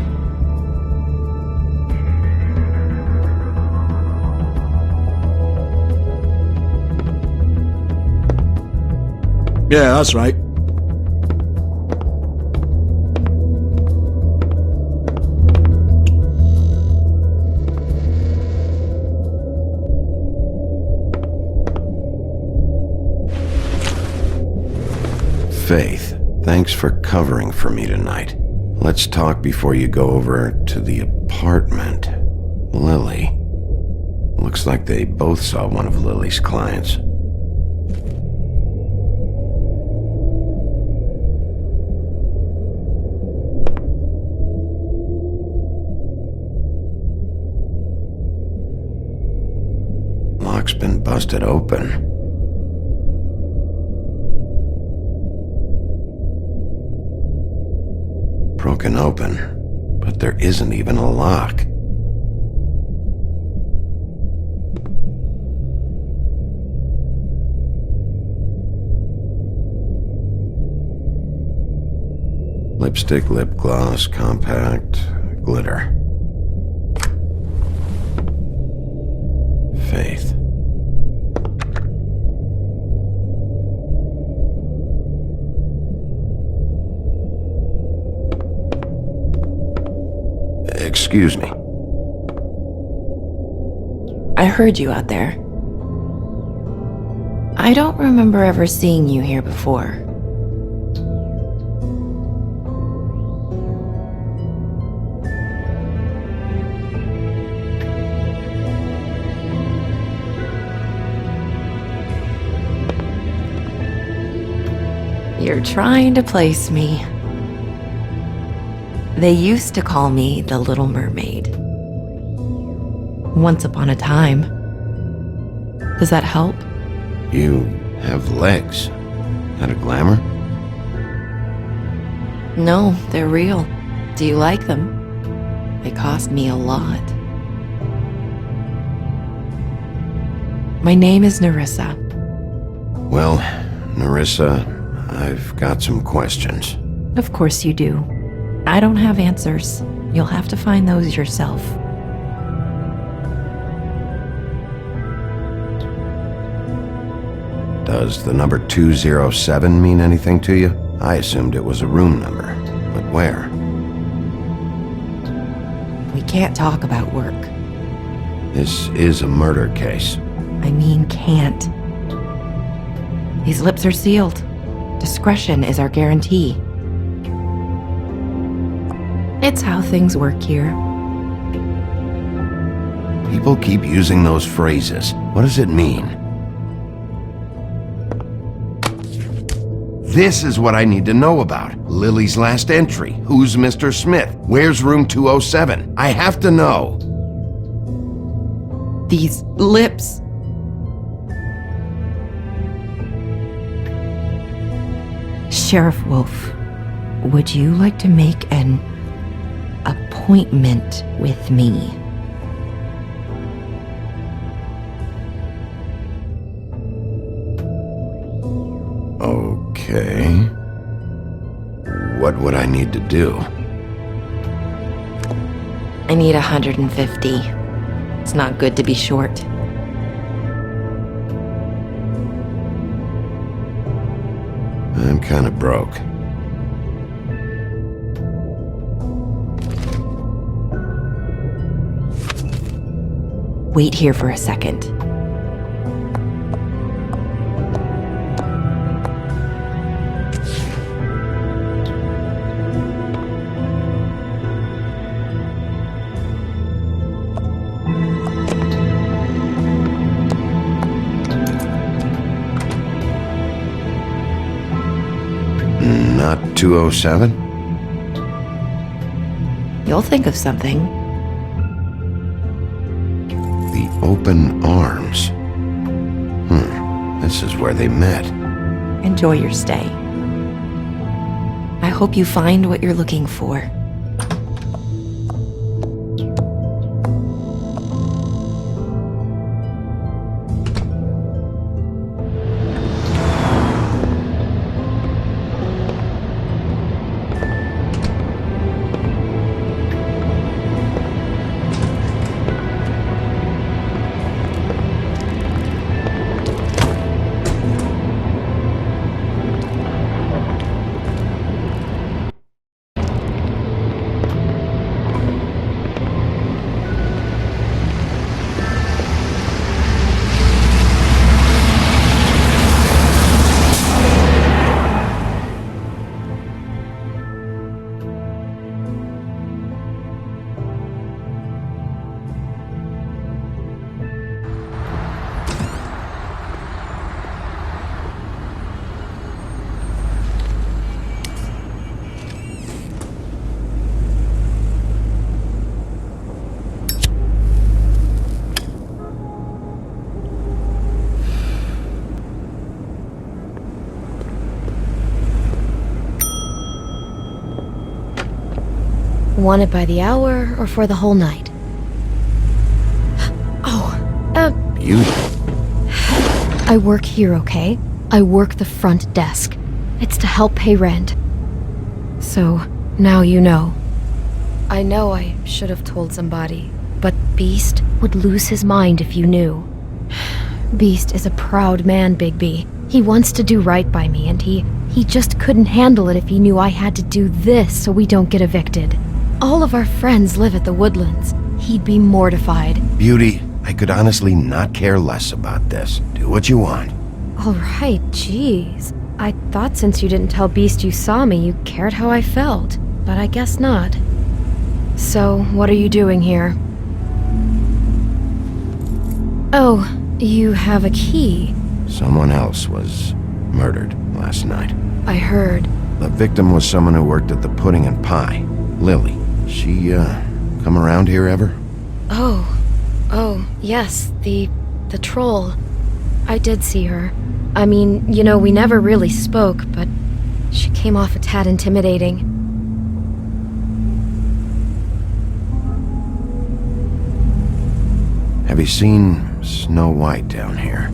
Yeah, that's right. Faith, thanks for covering for me tonight. Let's talk before you go over to the apartment. Lily. Looks like they both saw one of Lily's clients. Lock's been busted open. Broken open, but there isn't even a lock. Lipstick, lip gloss, compact, glitter. Faith. Excuse me. I heard you out there. I don't remember ever seeing you here before. You're trying to place me. They used to call me the Little Mermaid. Once upon a time. Does that help? You have legs. That a glamour? No, they're real. Do you like them? They cost me a lot. My name is Nerissa. Well, Nerissa, I've got some questions. Of course you do. I don't have answers. You'll have to find those yourself. Does the number 207 mean anything to you? I assumed it was a room number, but where? We can't talk about work. This is a murder case. I mean can't. These lips are sealed. Discretion is our guarantee. It's how things work here. People keep using those phrases. What does it mean? This is what I need to know about. Lily's last entry. Who's Mr. Smith? Where's room 207? I have to know. These lips. Sheriff Wolf, would you like to make an appointment with me? Okay. What would I need to do? I need 150. It's not good to be short. I'm kind of broke. Wait here for a second. 207? You'll think of something. The Open Arms. This is where they met. Enjoy your stay. I hope you find what you're looking for. Want it by the hour or for the whole night? Beauty. I work here, okay? I work the front desk. It's to help pay rent. So, now you know. I know I should have told somebody, but Beast would lose his mind if you knew. Beast is a proud man, Bigby. He wants to do right by me, and he just couldn't handle it if he knew I had to do this so we don't get evicted. All of our friends live at the Woodlands. He'd be mortified. Beauty, I could honestly not care less about this. Do what you want. Alright, jeez. I thought since you didn't tell Beast you saw me, you cared how I felt. But I guess not. So, what are you doing here? Oh, you have a key. Someone else was murdered last night. I heard. The victim was someone who worked at the Pudding and Pie. Lily. She, come around here ever? Oh, yes, the troll. I did see her. I mean, you know, we never really spoke, but she came off a tad intimidating. Have you seen Snow White down here?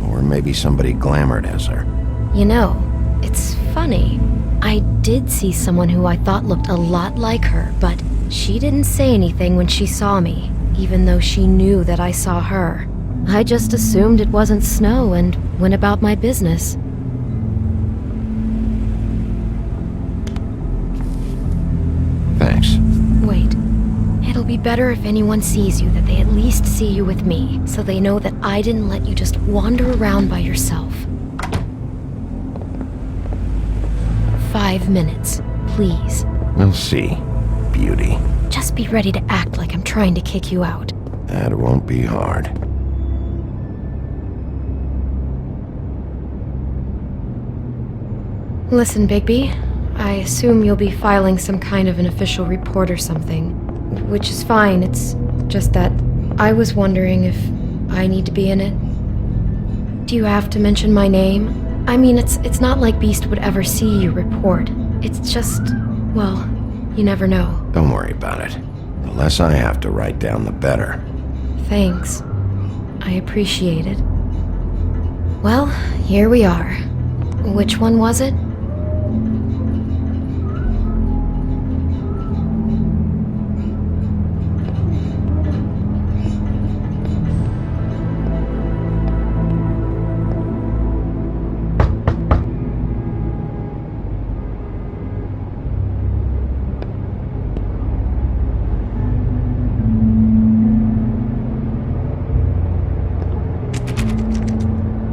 Or maybe somebody glamored as her? You know, it's funny. I did see someone who I thought looked a lot like her, but she didn't say anything when she saw me, even though she knew that I saw her. I just assumed it wasn't Snow and went about my business. Thanks. Wait. It'll be better if anyone sees you that they at least see you with me, so they know that I didn't let you just wander around by yourself. 5 minutes, please. We'll see, Beauty. Just be ready to act like I'm trying to kick you out. That won't be hard. Listen, Bigby, I assume you'll be filing some kind of an official report or something. Which is fine, it's just that I was wondering if I need to be in it. Do you have to mention my name? I mean, it's not like Beast would ever see your report. It's just, well, you never know. Don't worry about it. The less I have to write down, the better. Thanks. I appreciate it. Well, here we are. Which one was it?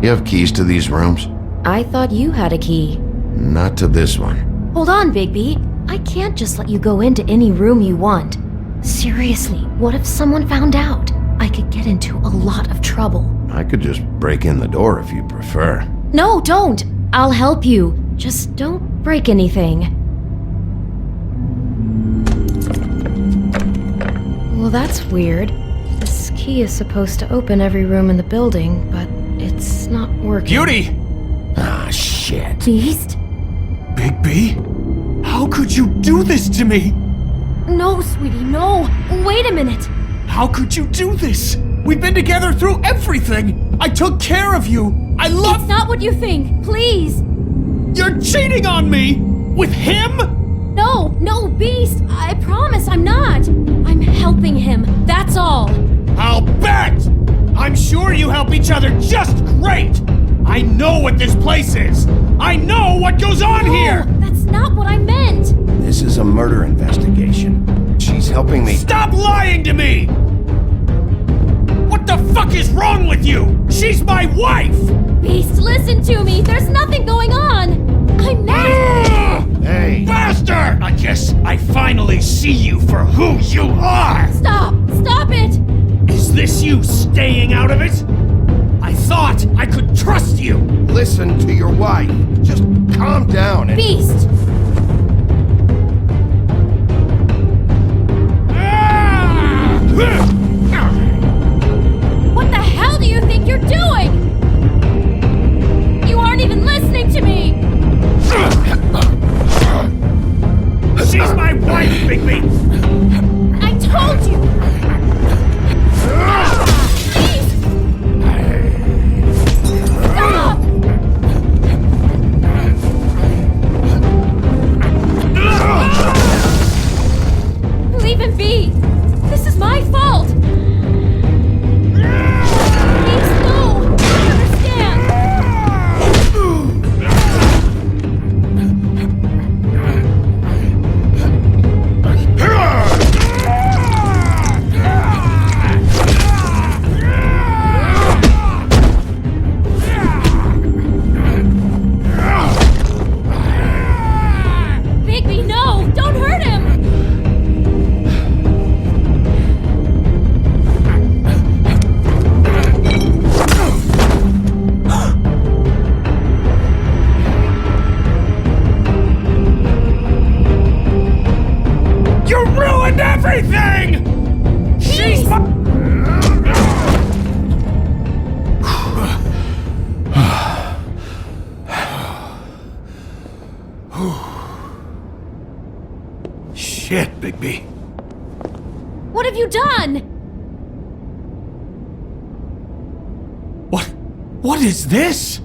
You have keys to these rooms? I thought you had a key. Not to this one. Hold on, Bigby. I can't just let you go into any room you want. Seriously, what if someone found out? I could get into a lot of trouble. I could just break in the door if you prefer. No, don't! I'll help you. Just don't break anything. Well, that's weird. This key is supposed to open every room in the building, but it's not working. Beauty! Ah, shit. Beast? Bigby? How could you do this to me? No, sweetie, no. Wait a minute. How could you do this? We've been together through everything. I took care of you. I love... It's not what you think. Please. You're cheating on me! With him? No, Beast. I promise I'm not. I'm helping him. That's all. I'll bet! I'm sure you help each other just great! I know what this place is! I know what goes on here! That's not what I meant. This is a murder investigation. She's helping me. Stop lying to me! What the fuck is wrong with you? She's my wife! Beast, listen to me. There's nothing going on. I'm not. Hey! Bastard! I guess I finally see you for who you are! Stop it. Is this you staying out of it? I thought I could trust you! Listen to your wife. Just calm down and... Beast. What the hell do you think you're doing? You aren't even listening to me. She's my wife, Bigby! I told you. Leave him be! This is my fault! Please, no! I understand! Bigby, no! Don't hurt him! You ruined everything! She's Shit, Bigby. What have you done? What is this?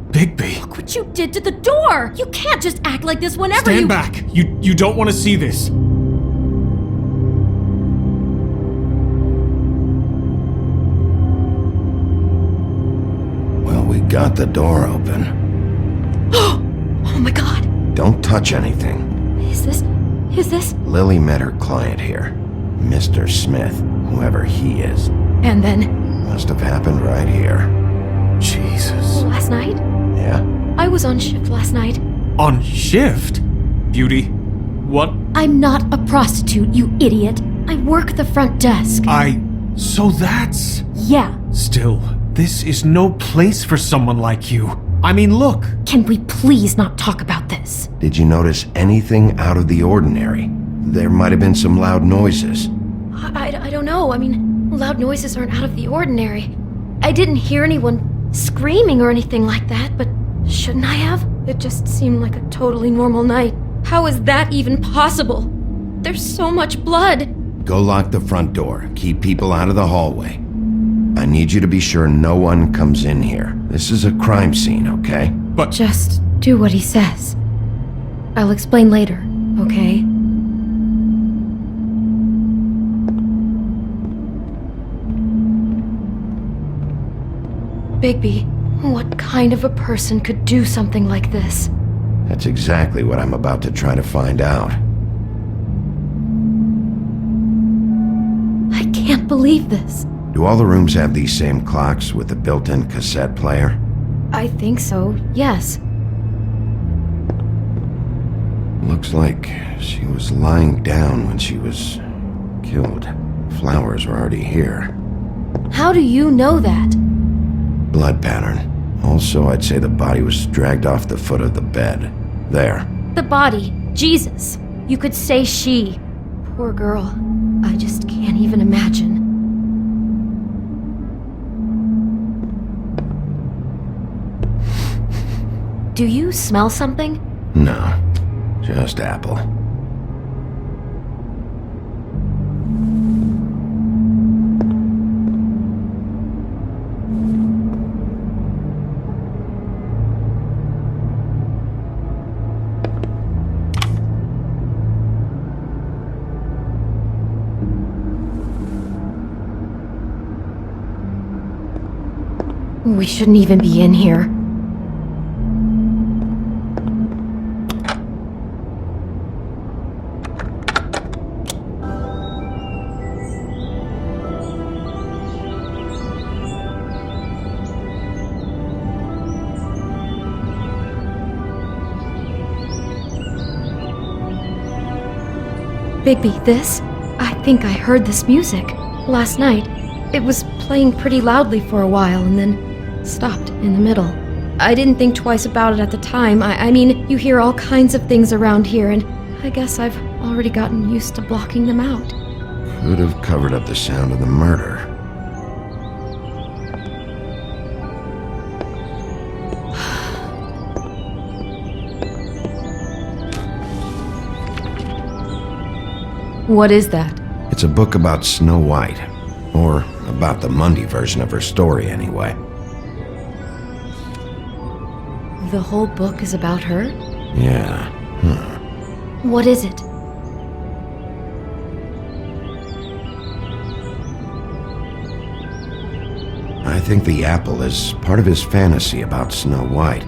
Bigby. Look what you did to the door! You can't just act like this whenever Stand back. You don't want to see this. Well, we got the door open. Oh my god! Don't touch anything. Is this? Lily met her client here. Mr. Smith, whoever he is. And then, Must have happened right here. Jesus. Last night? Yeah? I was on shift last night. On shift? Beauty, what? I'm not a prostitute, you idiot. I work the front desk. So that's... Yeah. Still, this is no place for someone like you. I mean, look. Can we please not talk about this? Did you notice anything out of the ordinary? There might have been some loud noises. I don't know. I mean, loud noises aren't out of the ordinary. I didn't hear anyone screaming or anything like that, but shouldn't I have? It just seemed like a totally normal night. How is that even possible? There's so much blood. Go lock the front door. Keep people out of the hallway. I need you to be sure no one comes in here. This is a crime scene, okay? But just do what he says. I'll explain later, okay? Bigby, what kind of a person could do something like this? That's exactly what I'm about to try to find out. I can't believe this. Do all the rooms have these same clocks with the built-in cassette player? I think so, yes. Looks like she was lying down when she was killed. Flowers were already here. How do you know that? Blood pattern. Also, I'd say the body was dragged off the foot of the bed. There. The body. Jesus. You could say she. Poor girl. I just can't even imagine. Do you smell something? No. Just apple. We shouldn't even be in here. Bigby, this? I think I heard this music. Last night. It was playing pretty loudly for a while and then stopped in the middle. I didn't think twice about it at the time. I mean, you hear all kinds of things around here, and I guess I've already gotten used to blocking them out. Could have covered up the sound of the murder. What is that? It's a book about Snow White. Or about the Mundy version of her story, anyway. The whole book is about her? Yeah. What is it? I think the apple is part of his fantasy about Snow White.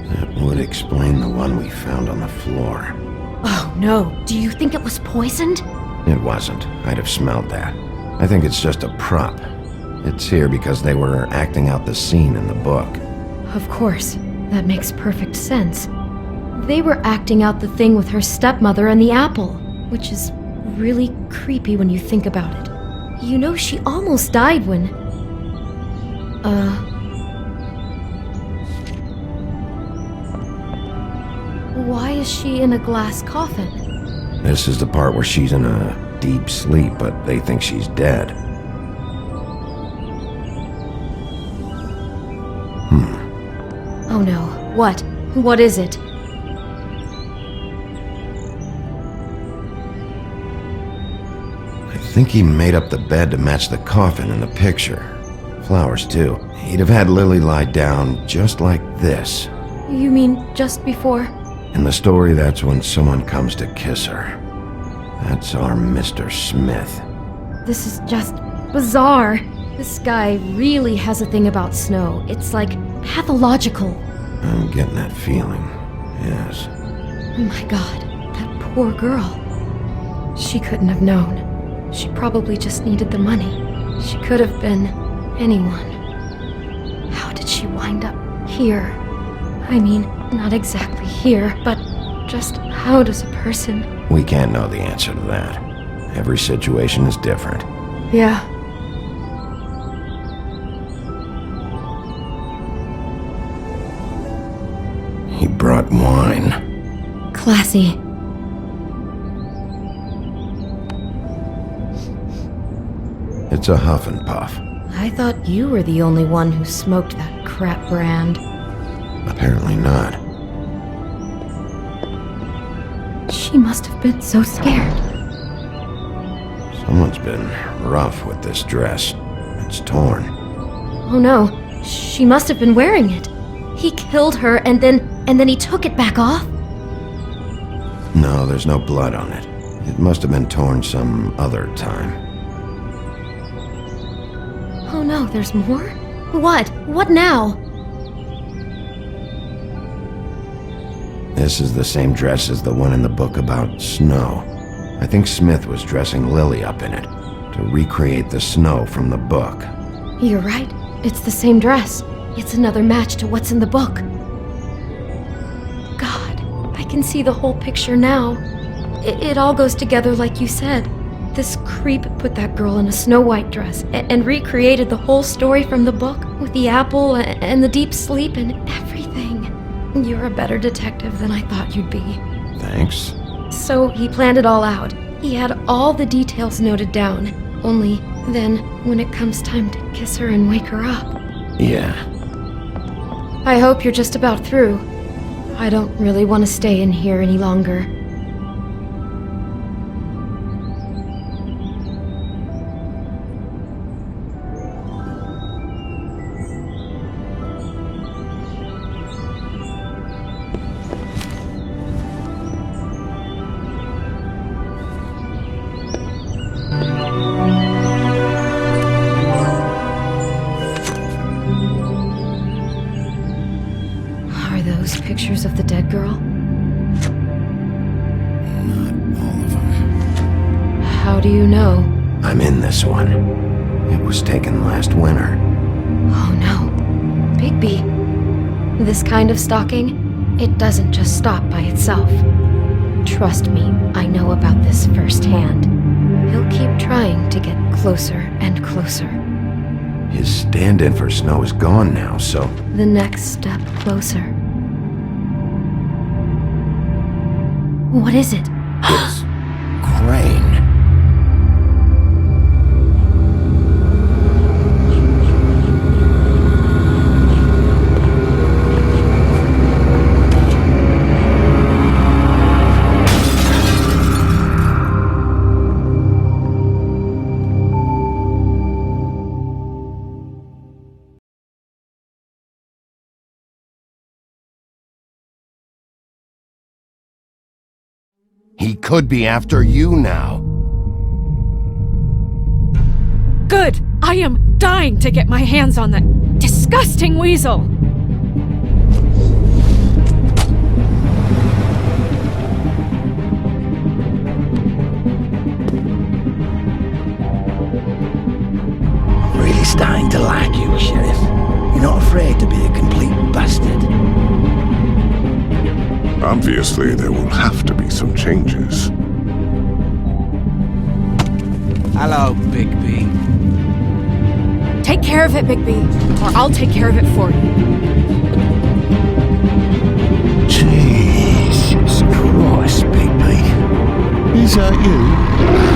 That would explain the one we found on the floor. Oh no, do you think it was poisoned? It wasn't. I'd have smelled that. I think it's just a prop. It's here because they were acting out the scene in the book. Of course. That makes perfect sense. They were acting out the thing with her stepmother and the apple, which is really creepy when you think about it. You know, she almost died when... Why is she in a glass coffin? This is the part where she's in a deep sleep, but they think she's dead. Oh no. What? What is it? I think he made up the bed to match the coffin in the picture. Flowers, too. He'd have had Lily lie down just like this. You mean just before? In the story, that's when someone comes to kiss her. That's our Mr. Smith. This is just bizarre. This guy really has a thing about Snow. It's like pathological. I'm getting that feeling, yes. Oh my god, that poor girl. She couldn't have known. She probably just needed the money. She could have been anyone. How did she wind up here? I mean, not exactly here, but just how does a person... We can't know the answer to that. Every situation is different. Yeah. He brought wine. Classy. It's a Huff and Puff. I thought you were the only one who smoked that crap brand. Apparently not. She must have been so scared. Someone's been rough with this dress. It's torn. Oh no, she must have been wearing it. He killed her and then he took it back off? No, there's no blood on it. It must have been torn some other time. Oh no, there's more? What? What now? This is the same dress as the one in the book about Snow. I think Smith was dressing Lily up in it to recreate the Snow from the book. You're right. It's the same dress. It's another match to what's in the book. God, I can see the whole picture now. It all goes together like you said. This creep put that girl in a Snow White dress and recreated the whole story from the book with the apple and the deep sleep and everything. You're a better detective than I thought you'd be. Thanks. So he planned it all out. He had all the details noted down. Only then, when it comes time to kiss her and wake her up. Yeah. I hope you're just about through. I don't really want to stay in here any longer. Are those pictures of the dead girl? Not all of them. How do you know? I'm in this one. It was taken last winter. Oh no. Bigby. This kind of stalking, it doesn't just stop by itself. Trust me, I know about this firsthand. He'll keep trying to get closer and closer. His stand-in for Snow is gone now, so... The next step closer. What is it? It's... Crane. He could be after you now. Good! I am dying to get my hands on that disgusting weasel! Really starting to like you, Sheriff. You're not afraid to be a complete bastard. Obviously, there will have to be some changes. Hello, Bigby. Take care of it, Bigby, or I'll take care of it for you. Jesus Christ, Bigby. Is that you?